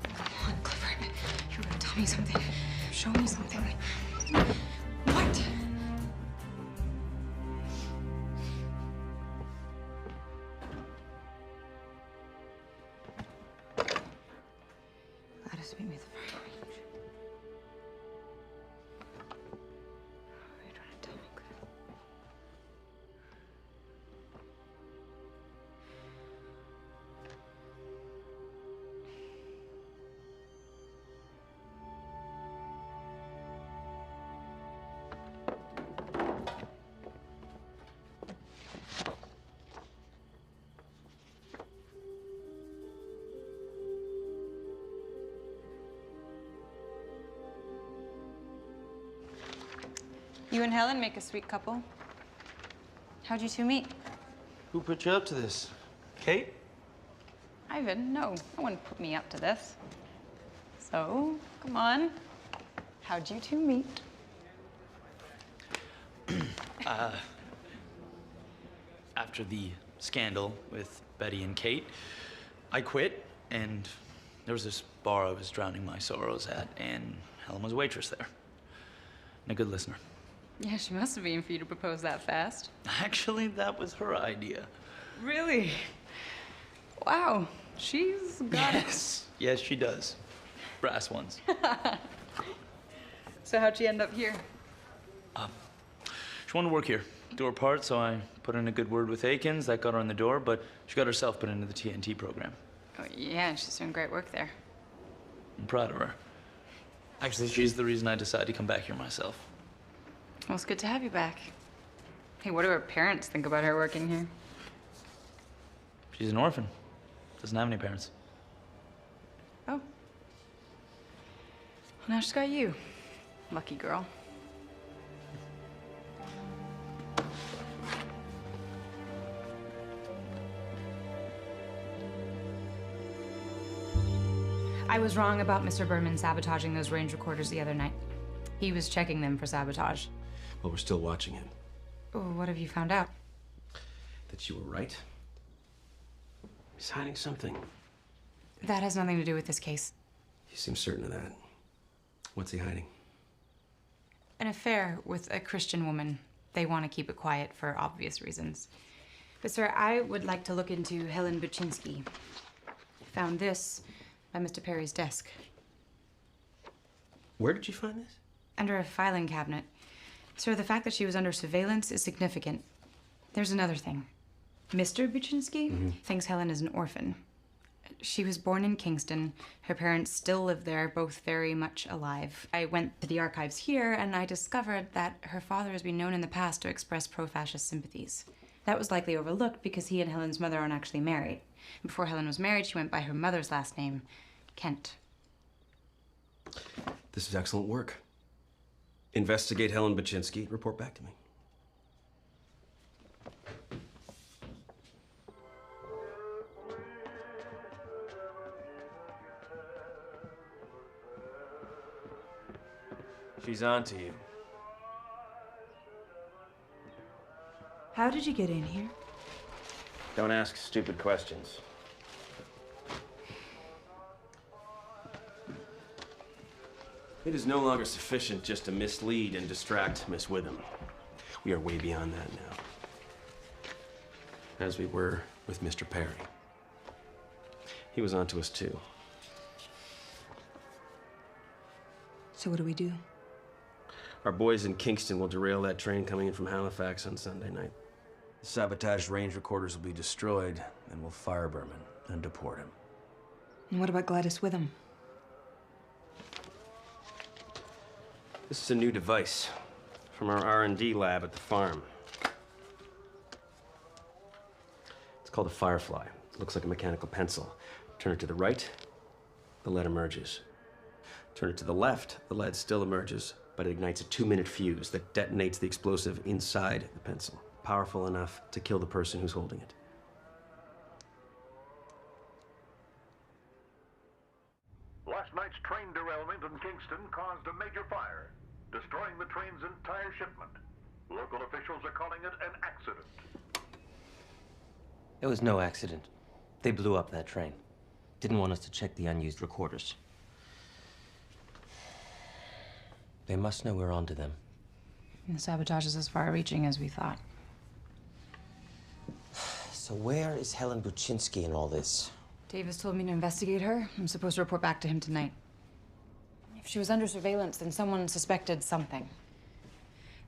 Come on, Clifford. You're gonna tell me something. Show me something. What? Gladys, meet me at the firing range. What are you trying to tell me, Cliff? You and Helen make a sweet couple. How'd you two meet? Who put you up to this? Kate? Ivan, no one put me up to this. So, come on. How'd you two meet? After the scandal with Betty and Kate, I quit, and there was this bar I was drowning my sorrows at, and Helen was a waitress there. And a good listener. Yeah, she must have been for you to propose that fast. Actually, that was her idea. Really? Wow, she's got it. Yes, she does. Brass ones. So how'd she end up here? She wanted to work here, do her part, so I put in a good word with Akins. That got her in the door, but she got herself put into the TNT program. Oh, yeah, she's doing great work there. I'm proud of her. Actually, she's the reason I decided to come back here myself. Well, it's good to have you back. Hey, what do her parents think about her working here? She's an orphan. Doesn't have any parents. Oh. Well, now she's got you. Lucky girl. I was wrong about Mr. Berman sabotaging those range recorders the other night. He was checking them for sabotage. Well, we're still watching him. Oh, what have you found out? That you were right. He's hiding something. That has nothing to do with this case. You seem certain of that. What's he hiding? An affair with a Christian woman. They want to keep it quiet for obvious reasons. But sir, I would like to look into Helen Buczynski. Found this by Mr. Perry's desk. Where did you find this? Under a filing cabinet. Sir, the fact that she was under surveillance is significant. There's another thing. Mr. Buczynski thinks Helen is an orphan. She was born in Kingston. Her parents still live there, both very much alive. I went to the archives here, and I discovered that her father has been known in the past to express pro-fascist sympathies. That was likely overlooked because he and Helen's mother aren't actually married. Before Helen was married, she went by her mother's last name, Kent. This is excellent work. Investigate Helen Buczynski. Report back to me. She's on to you. How did you get in here? Don't ask stupid questions. It is no longer sufficient just to mislead and distract Miss Witham. We are way beyond that now. As we were with Mr. Perry. He was onto us too. So what do we do? Our boys in Kingston will derail that train coming in from Halifax on Sunday night. The sabotaged range recorders will be destroyed, and we'll fire Berman and deport him. And what about Gladys Witham? This is a new device from our R&D lab at the farm. It's called a Firefly. It looks like a mechanical pencil. Turn it to the right, the lead emerges. Turn it to the left, the lead still emerges, but it ignites a 2-minute fuse that detonates the explosive inside the pencil. Powerful enough to kill the person who's holding it. Last night's train derailment in Kingston caused a major fire, destroying the train's entire shipment. Local officials are calling it an accident. It was no accident. They blew up that train. Didn't want us to check the unused recorders. They must know we're onto them. The sabotage is as far-reaching as we thought. So where is Helen Buczynski in all this? Davis told me to investigate her. I'm supposed to report back to him tonight. If she was under surveillance, then someone suspected something.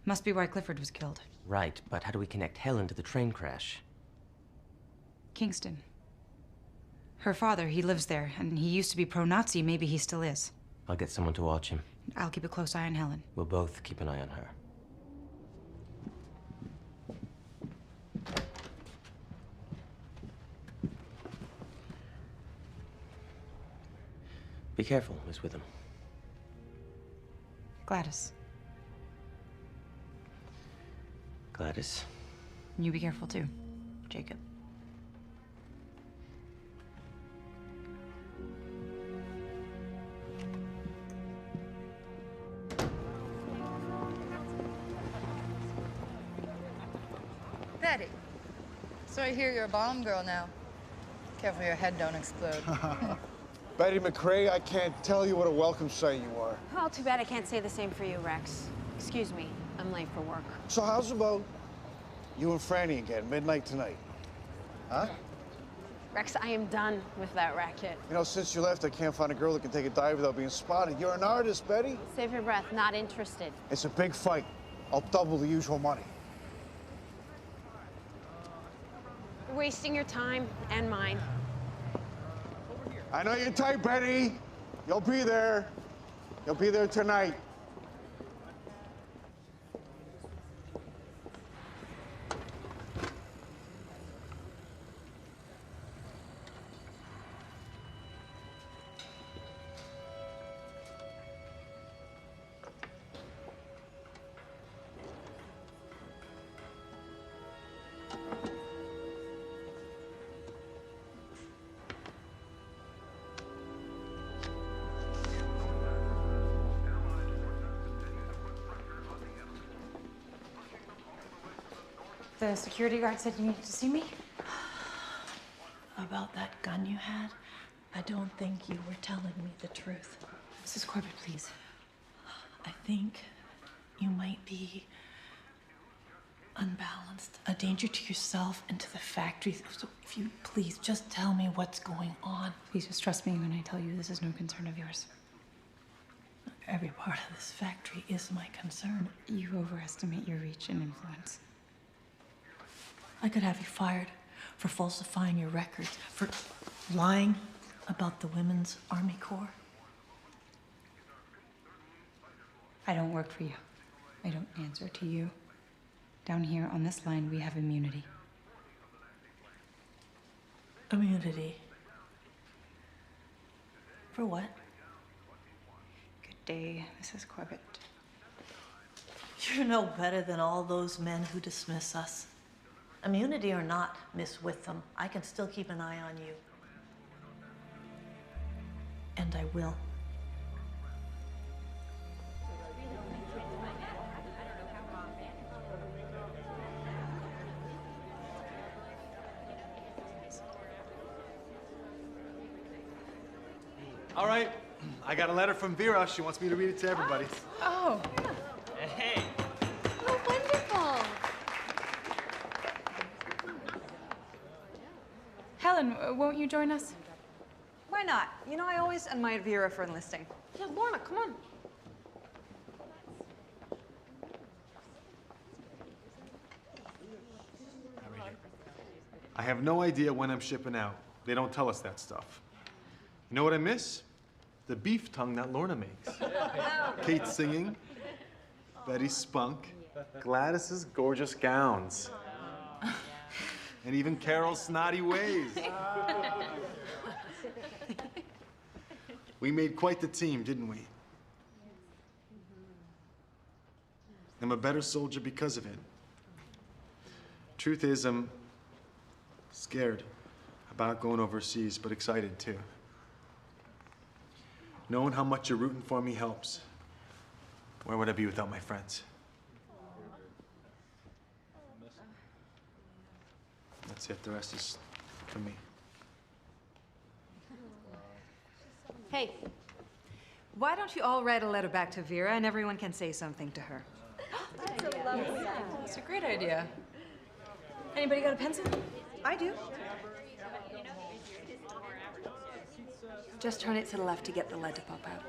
Must be why Clifford was killed. Right, but how do we connect Helen to the train crash? Kingston. Her father, he lives there, and he used to be pro-Nazi. Maybe he still is. I'll get someone to watch him. I'll keep a close eye on Helen. We'll both keep an eye on her. Be careful, Miss Witham. Gladys. Gladys. You be careful too, Jacob. Betty. So I hear you're a bomb girl now. Careful your head don't explode. Betty McRae, I can't tell you what a welcome sight you are. Oh, too bad I can't say the same for you, Rex. Excuse me, I'm late for work. So how's about you and Franny again, midnight tonight? Huh? Rex, I am done with that racket. You know, since you left, I can't find a girl that can take a dive without being spotted. You're an artist, Betty. Save your breath, not interested. It's a big fight. I'll double the usual money. You're wasting your time and mine. I know you're tight, Betty. You'll be there. You'll be there tonight. The security guard said you needed to see me? About that gun you had, I don't think you were telling me the truth. Mrs. Corbett, please. I think you might be unbalanced, a danger to yourself and to the factory. So if you please just tell me what's going on. Please just trust me when I tell you this is no concern of yours. Every part of this factory is my concern. You overestimate your reach and influence. I could have you fired for falsifying your records, for lying about the Women's Army Corps. I don't work for you. I don't answer to you. Down here on this line, we have immunity. Immunity? For what? Good day, Mrs. Corbett. You're no better than all those men who dismiss us. Immunity or not, Miss Witham, I can still keep an eye on you. And I will. All right, I got a letter from Vera. She wants me to read it to everybody. Oh. Hey. Oh, wonderful. Helen, won't you join us? Why not? You know, I always admired Vera for enlisting. Yeah, Lorna, come on. I have no idea when I'm shipping out. They don't tell us that stuff. You know what I miss? The beef tongue that Lorna makes. Kate singing, Betty's spunk, Gladys's gorgeous gowns, and even Carol's snotty ways. We made quite the team, didn't we? I'm a better soldier because of it. Truth is, I'm scared about going overseas, but excited too. Knowing how much you're rooting for me helps. Where would I be without my friends? That's it. The rest is for me. Hey, why don't you all write a letter back to Vera and everyone can say something to her? That's a great idea. Anybody got a pencil? I do. Just turn it to the left to get the lead to pop out.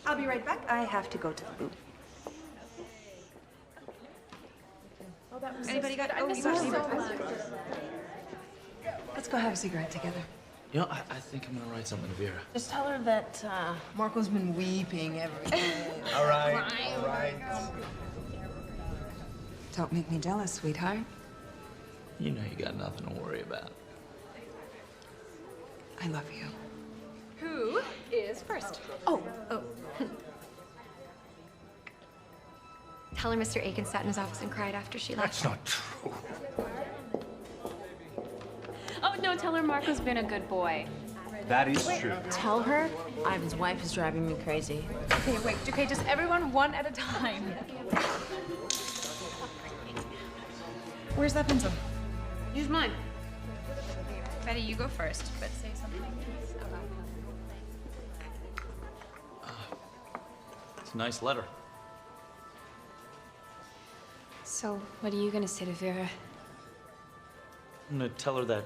I'll be right back. I have to go to the booth. Anybody got? Oh, you got a cigarette. Let's go have a cigarette together. You know, I think I'm gonna write something to Vera. Just tell her that Marco's been weeping every day. All right, all right. Don't make me jealous, sweetheart. You know you got nothing to worry about. I love you. Who is first? Oh. Tell her Mr. Aiken sat in his office and cried after she left. That's not true. Oh, no, tell her Marco's been a good boy. That is true. Tell her Ivan's wife is driving me crazy. Okay, wait. Okay, just everyone one at a time. Where's that pencil? Use mine. Betty, you go first, but say something about It's a nice letter. So, what are you gonna say to Vera? I'm gonna tell her that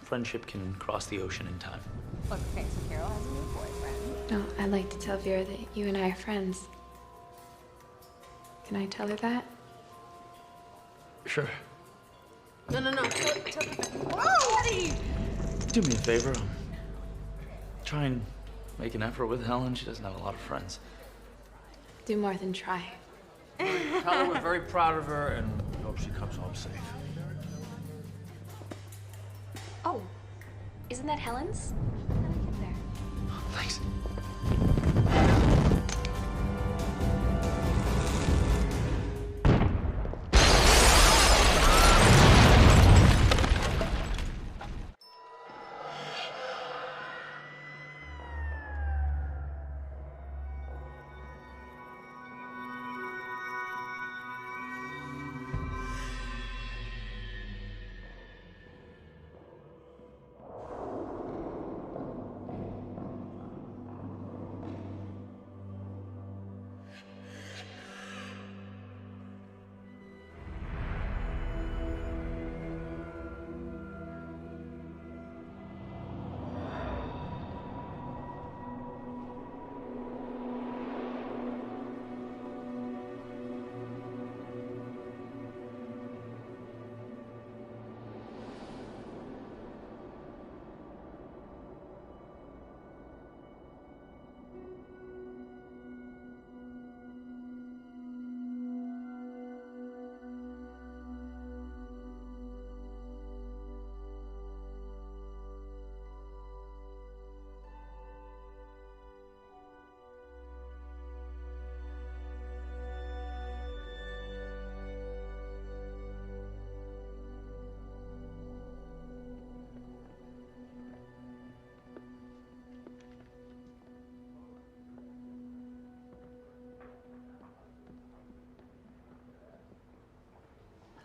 friendship can cross the ocean in time. Look, okay, so Carol has a new boyfriend. No, I'd like to tell Vera that you and I are friends. Can I tell her that? Sure. No. Whoa, Eddie! Do me a favor. Try and make an effort with Helen. She doesn't have a lot of friends. Do more than try. Tell her we're very proud of her and hope she comes home safe. Oh, isn't that Helen's? Thanks.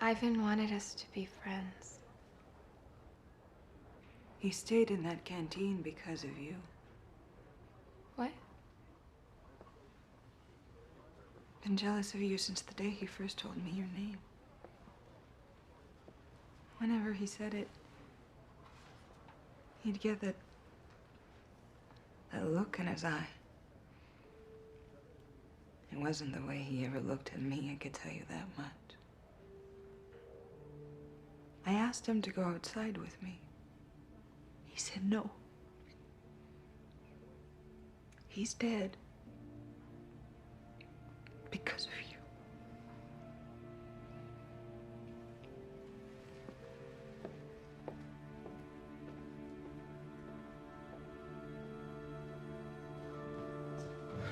Ivan wanted us to be friends. He stayed in that canteen because of you. What? Been jealous of you since the day he first told me your name. Whenever he said it, he'd get that look in his eye. It wasn't the way he ever looked at me, I could tell you that much. I asked him to go outside with me. He said no. He's dead. Because of you.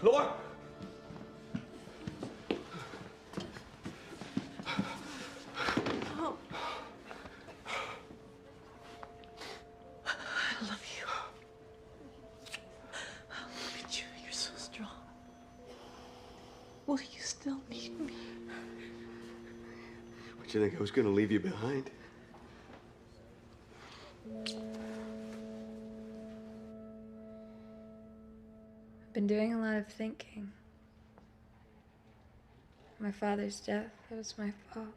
Laura! Oh. I love you. Look at you, you're so strong. Will you still need me? What, you think I was gonna leave you behind? I've been doing a lot of thinking. My father's death, it was my fault.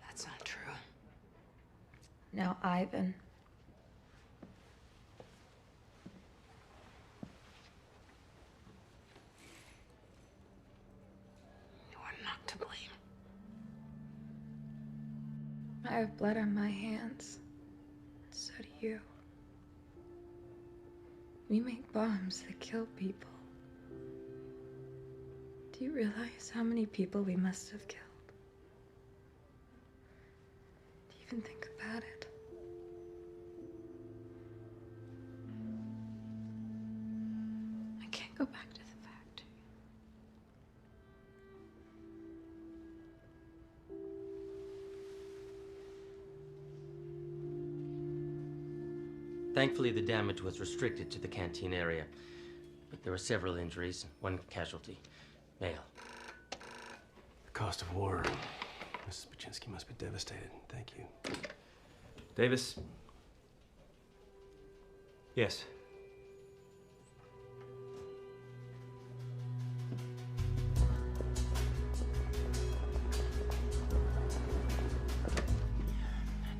That's not true. Now Ivan. You are not to blame. I have blood on my hands. So do you. We make bombs that kill people. Do you realize how many people we must have killed? Do you even think about it? I can't go back to the factory. Thankfully, the damage was restricted to the canteen area. But there were several injuries, one casualty. Male. The cost of war. Mrs. Buczynski must be devastated. Thank you. Davis? Yes.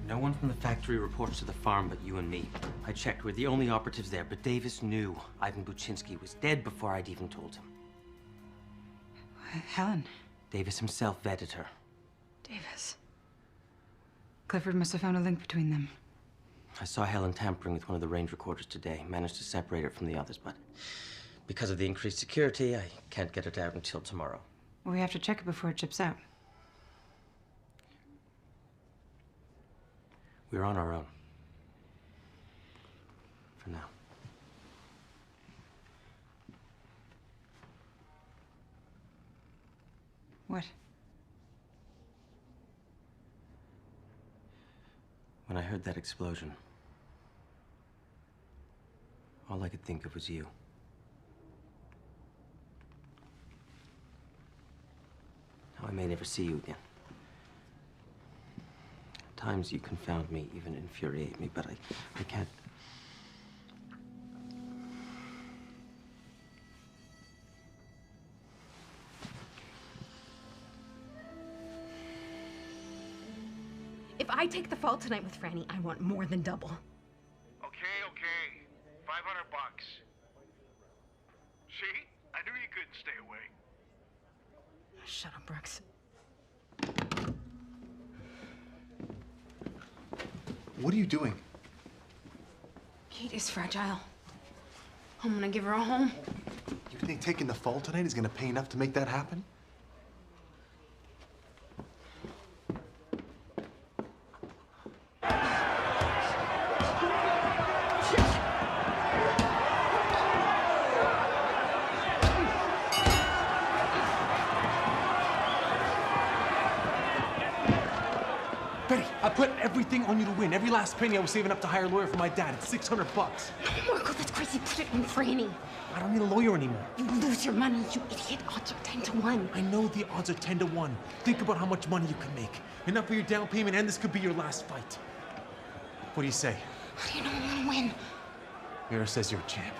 No one from the factory reports to the farm but you and me. I checked. We're the only operatives there, but Davis knew Ivan Buczynski was dead before I'd even told him. Helen. Davis himself vetted her. Davis. Clifford must have found a link between them. I saw Helen tampering with one of the range recorders today. Managed to separate her from the others, but because of the increased security, I can't get it out until tomorrow. Well, we have to check it before it chips out. We're on our own. For now. What? When I heard that explosion, all I could think of was you. Now I may never see you again. At times you confound me, even infuriate me, but I can't. If I take the fall tonight with Franny, I want more than double. Okay. 500 bucks. See? I knew you couldn't stay away. Shut up, Rex. What are you doing? Kate is fragile. I'm gonna give her a home. You think taking the fall tonight is gonna pay enough to make that happen? Betty, I put everything on you to win. Every last penny I was saving up to hire a lawyer for my dad. It's $600. Marco, that's crazy. Put it in Franny. I don't need a lawyer anymore. You lose your money, you idiot. Odds are 10 to 1. I know the odds are 10 to 1. Think about how much money you can make. Enough for your down payment, and this could be your last fight. What do you say? How do you know I'm gonna win? Mira says you're a champ.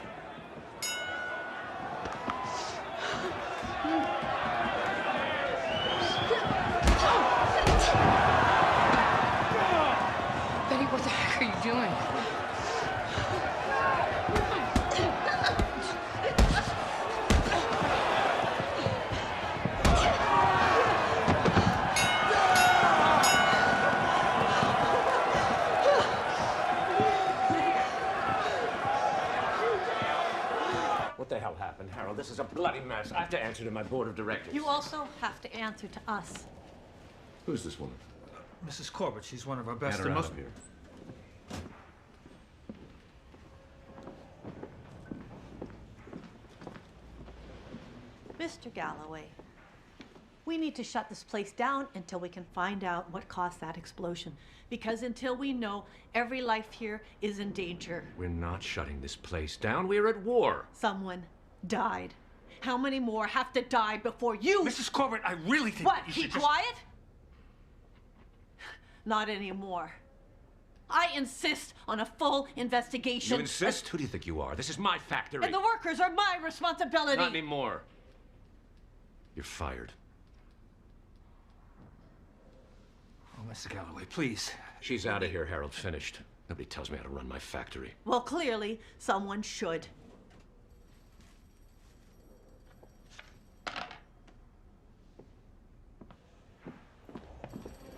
Betty, what the heck are you doing? What the hell happened, Harold? This is a bloody mess. I have to answer to my board of directors. You also have to answer to us. Who's this woman? Mrs. Corbett, she's one of our best Get her and out most... of here. Mr. Galloway, we need to shut this place down until we can find out what caused that explosion. Because until we know, every life here is in danger. We're not shutting this place down. We're at war. Someone died. How many more have to die before you... Mrs. Corbett, I really think What, that you should keep just... quiet? Not anymore. I insist on a full investigation. You insist? Who do you think you are? This is my factory. And the workers are my responsibility. Not anymore. You're fired. Oh, Mr. Galloway, please. She's out of here, Harold. Finished. Nobody tells me how to run my factory. Well, clearly, someone should.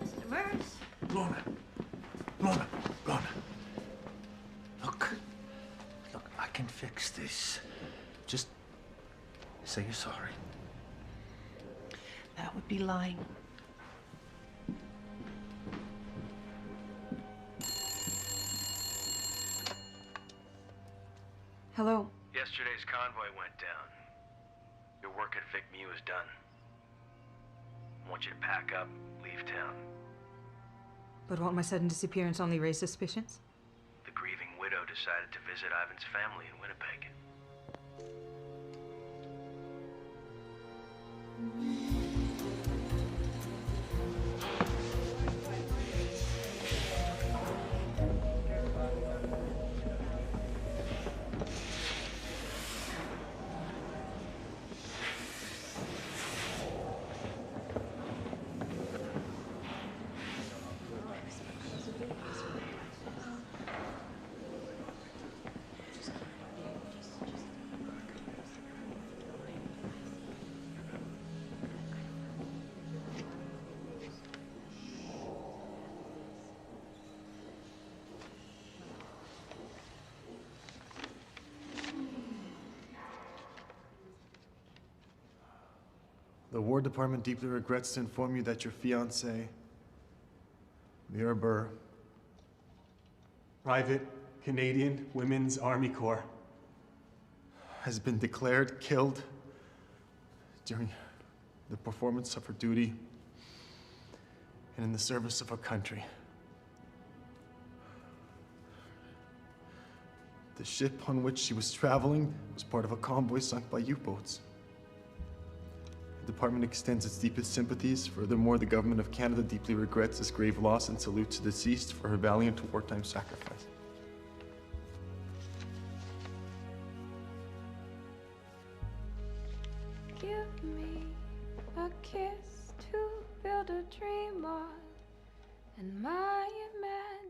Mr. Merce. Lorna. Look, I can fix this. Just say you're sorry. That would be lying. Hello. Yesterday's convoy went down. Your work at Vic Mew is done. I want you to pack up, leave town. But won't my sudden disappearance only raise suspicions? The grieving widow decided to visit Ivan's family in Winnipeg. The War Department deeply regrets to inform you that your fiancée, Mira Burr, Private Canadian Women's Army Corps, has been declared killed during the performance of her duty and in the service of our country. The ship on which she was traveling was part of a convoy sunk by U-boats. The department extends its deepest sympathies. Furthermore, the government of Canada deeply regrets this grave loss and salutes the deceased for her valiant wartime sacrifice. Give me a kiss to build a dream on, and my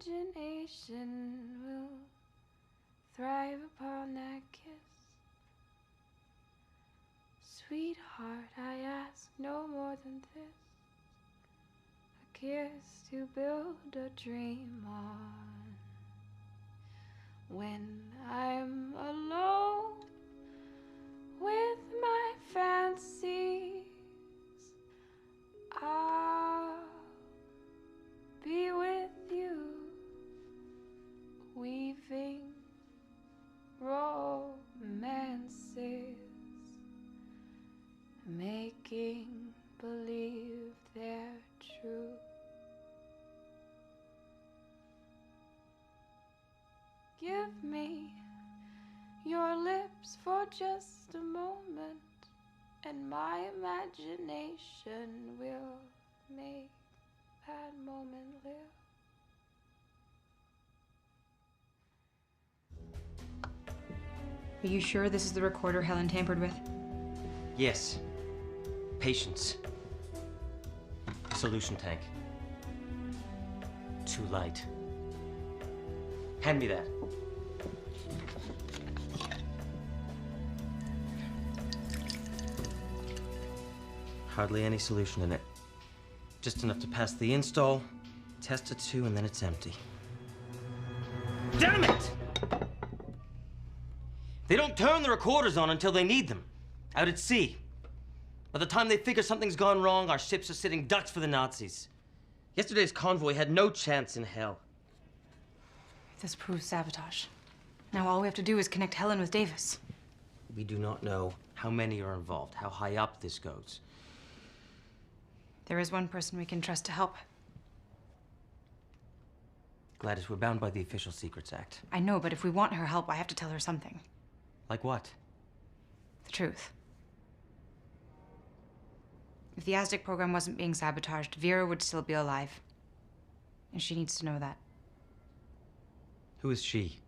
imagination will thrive upon that kiss. Sweetheart, I ask no more than this, a kiss to build a dream on. When I'm alone with my fancies, I'll be with you, weaving romances, making believe they're true. Give me your lips for just a moment, and my imagination will make that moment live. Are you sure this is the recorder Helen tampered with? Yes. Patience. Solution tank. Too light. Hand me that. Hardly any solution in it. Just enough to pass the install, test it to, and then it's empty. Damn it! They don't turn the recorders on until they need them. Out at sea. By the time they figure something's gone wrong, our ships are sitting ducks for the Nazis. Yesterday's convoy had no chance in hell. This proves sabotage. Now all we have to do is connect Helen with Davis. We do not know how many are involved, how high up this goes. There is one person we can trust to help. Gladys, we're bound by the Official Secrets Act. I know, but if we want her help, I have to tell her something. Like what? The truth. If the Aztec program wasn't being sabotaged, Vera would still be alive. And she needs to know that. Who is she?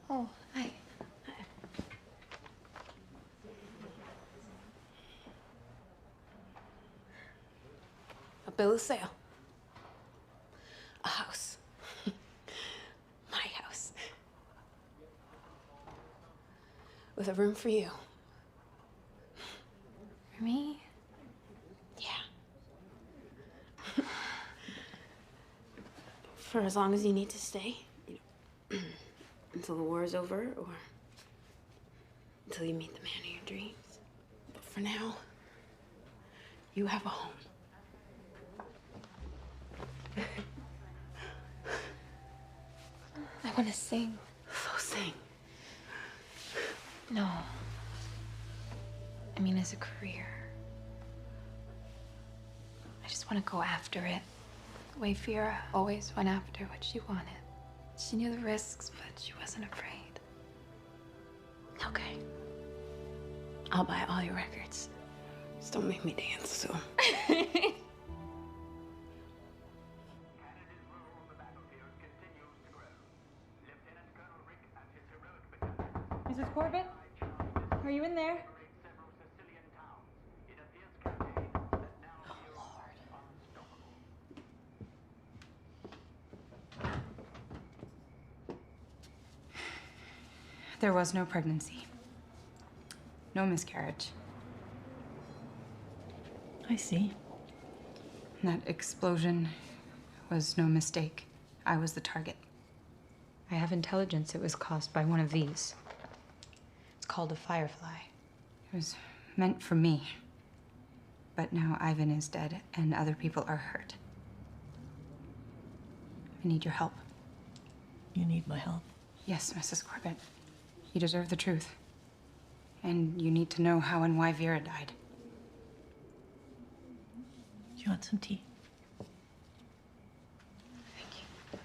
Oh, hi. A bill of sale. A house. My house. With a room for you. For me? Yeah. For as long as you need to stay. You know, until the war is over, or until you meet the man of your dreams. But for now, you have a home. I want to sing. So sing. No. I mean, as a career. I just want to go after it. The way Vera always went after what she wanted. She knew the risks, but she wasn't afraid. Okay. I'll buy all your records. Just don't make me dance, so. Mrs. Corbett? Are you in there? There was no pregnancy. No miscarriage. I see. That explosion was no mistake. I was the target. I have intelligence it was caused by one of these. It's called a Firefly. It was meant for me. But now Ivan is dead and other people are hurt. I need your help. You need my help? Yes, Mrs. Corbett. You deserve the truth. And you need to know how and why Vera died. Do you want some tea? Thank you.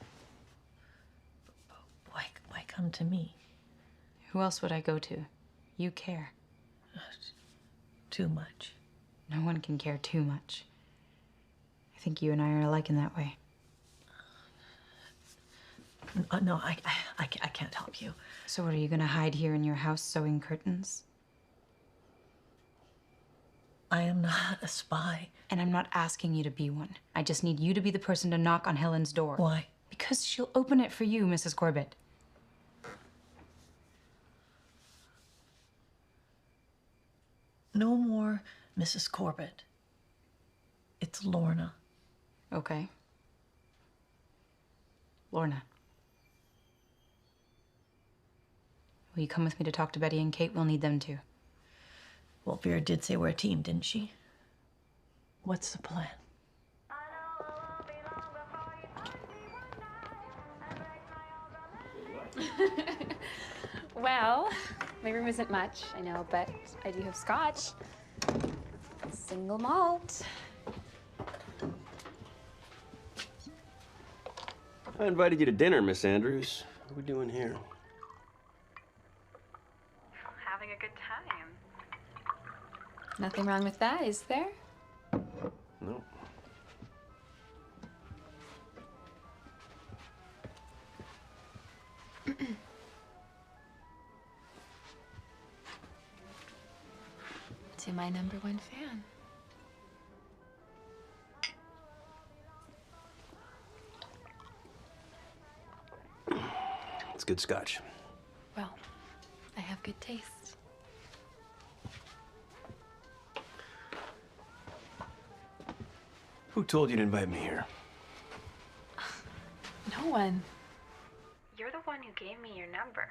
Why come to me? Who else would I go to? You care. Too much. No one can care too much. I think you and I are alike in that way. No, I can't help you. So what, are you gonna hide here in your house sewing curtains? I am not a spy. And I'm not asking you to be one. I just need you to be the person to knock on Helen's door. Why? Because she'll open it for you, Mrs. Corbett. No more Mrs. Corbett. It's Lorna. Okay. Lorna. Will you come with me to talk to Betty and Kate? We'll need them too. Well, Vera did say we're a team, didn't she? What's the plan? Well, my room isn't much, I know, but I do have scotch. Single malt. I invited you to dinner, Miss Andrews. What are we doing here? Having a good time. Nothing wrong with that, is there? No. one fan. It's good scotch. Well, I have good taste. Who told you to invite me here? No one. You're the one who gave me your number.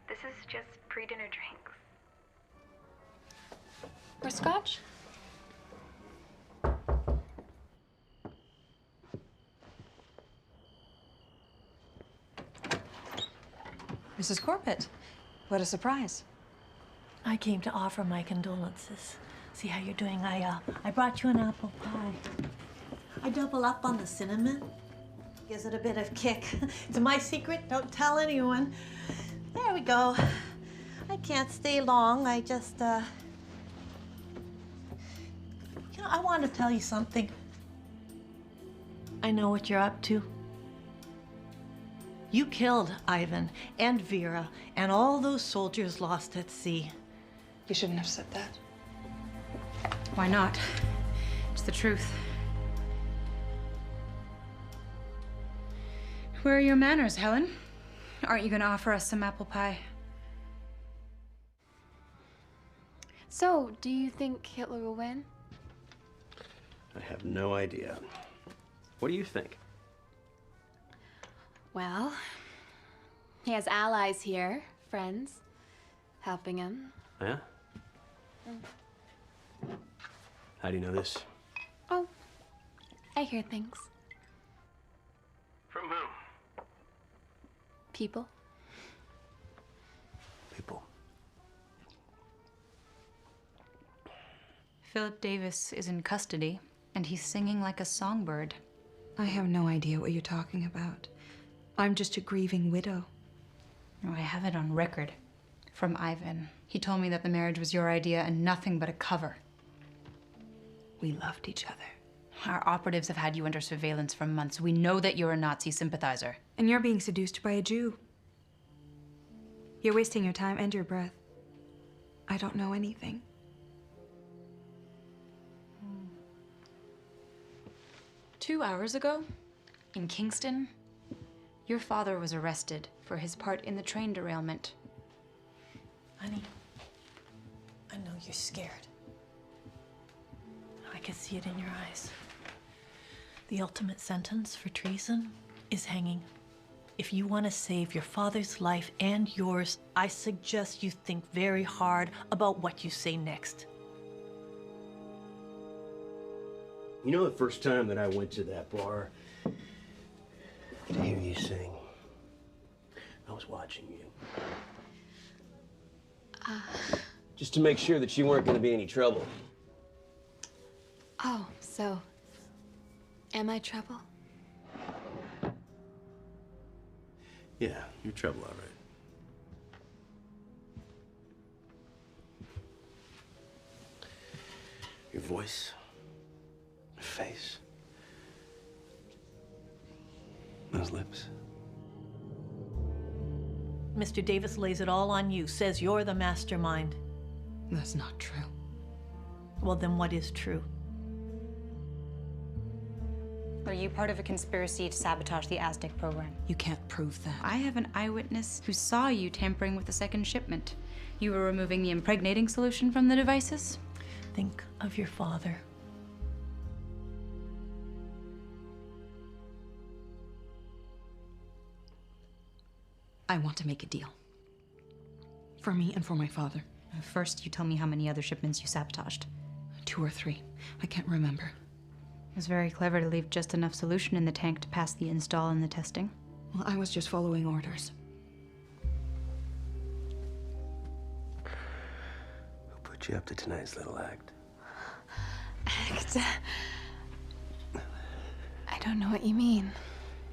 This is just pre-dinner drinks. Or scotch? Mrs. Corbett, what a surprise. I came to offer my condolences. See how you're doing. I brought you an apple pie. I double up on the cinnamon. Gives it a bit of kick. It's my secret. Don't tell anyone. There we go. I can't stay long. I just, you know, I want to tell you something. I know what you're up to. You killed Ivan and Vera and all those soldiers lost at sea. You shouldn't have said that. Why not? It's the truth. Where are your manners, Helen? Aren't you gonna offer us some apple pie? So, do you think Hitler will win? I have no idea. What do you think? Well, he has allies here, friends, helping him. Yeah? How do you know this? Oh, I hear things. From whom? People. People. Philip Davis is in custody, and he's singing like a songbird. I have no idea what you're talking about. I'm just a grieving widow. Oh, I have it on record from Ivan. He told me that the marriage was your idea and nothing but a cover. We loved each other. Our operatives have had you under surveillance for months. We know that you're a Nazi sympathizer. And you're being seduced by a Jew. You're wasting your time and your breath. I don't know anything. 2 hours ago, in Kingston, your father was arrested for his part in the train derailment. Honey, I know you're scared. I can see it in your eyes. The ultimate sentence for treason is hanging. If you want to save your father's life and yours, I suggest you think very hard about what you say next. You know, the first time that I went to that bar to hear you sing, I was watching you. Just to make sure that you weren't going to be any trouble. Oh, so, am I trouble? Yeah, you're trouble, all right. Your voice, your face, those lips. Mr. Davis lays it all on you, says you're the mastermind. That's not true. Well, then what is true? Are you part of a conspiracy to sabotage the Aztec program? You can't prove that. I have an eyewitness who saw you tampering with the second shipment. You were removing the impregnating solution from the devices? Think of your father. I want to make a deal. For me and for my father. First, you tell me how many other shipments you sabotaged. 2 or 3. I can't remember. It was very clever to leave just enough solution in the tank to pass the install and the testing. Well, I was just following orders. Who put you up to tonight's little act? Act? I don't know what you mean.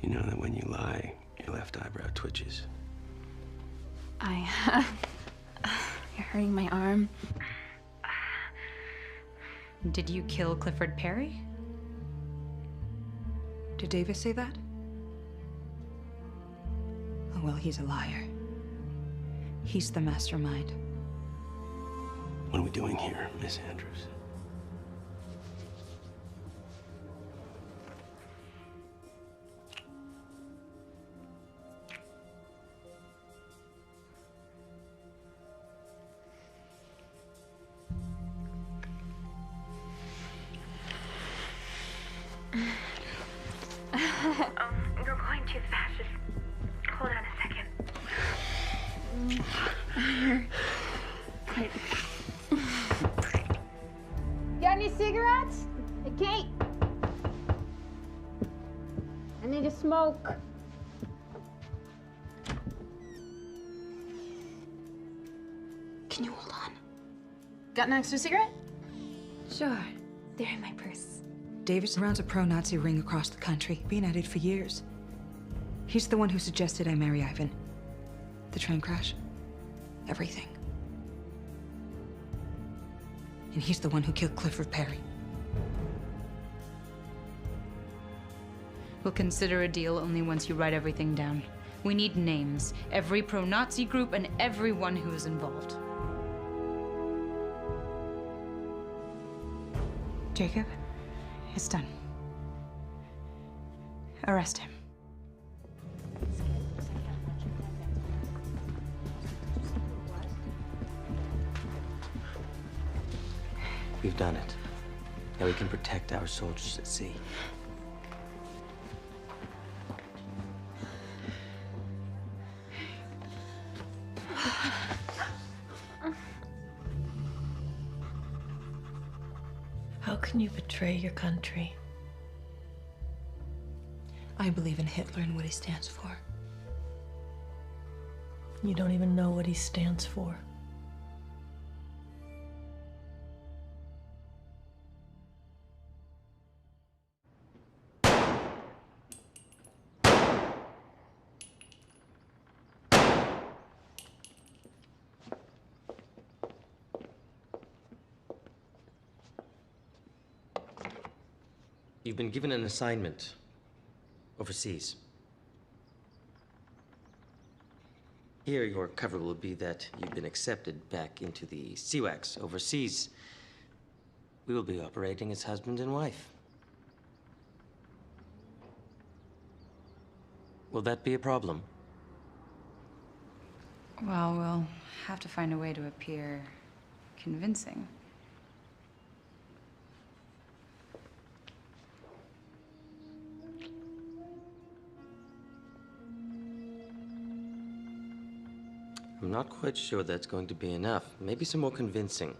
You know that when you lie, your left eyebrow twitches. You're hurting my arm. Did you kill Clifford Perry? Did Davis say that? Oh, well, he's a liar. He's the mastermind. What are we doing here, Miss Andrews? You're going too fast. Just hold on a second. Got any cigarettes? Hey, Kate. I need a smoke. Can you hold on? Got an extra cigarette? Sure. They're in my purse. David runs a pro-Nazi ring across the country, been at it for years. He's the one who suggested I marry Ivan. The train crash. Everything. And he's the one who killed Clifford Perry. We'll consider a deal only once you write everything down. We need names. Every pro-Nazi group and everyone who is involved. Jacob, it's done. Arrest him. We've done it. Now we can protect our soldiers at sea. How can you betray your country? I believe in Hitler and what he stands for. You don't even know what he stands for. You've been given an assignment overseas. Here, your cover will be that you've been accepted back into the CWAX overseas. We will be operating as husband and wife. Will that be a problem? Well, we'll have to find a way to appear convincing. I'm not quite sure that's going to be enough. Maybe some more convincing.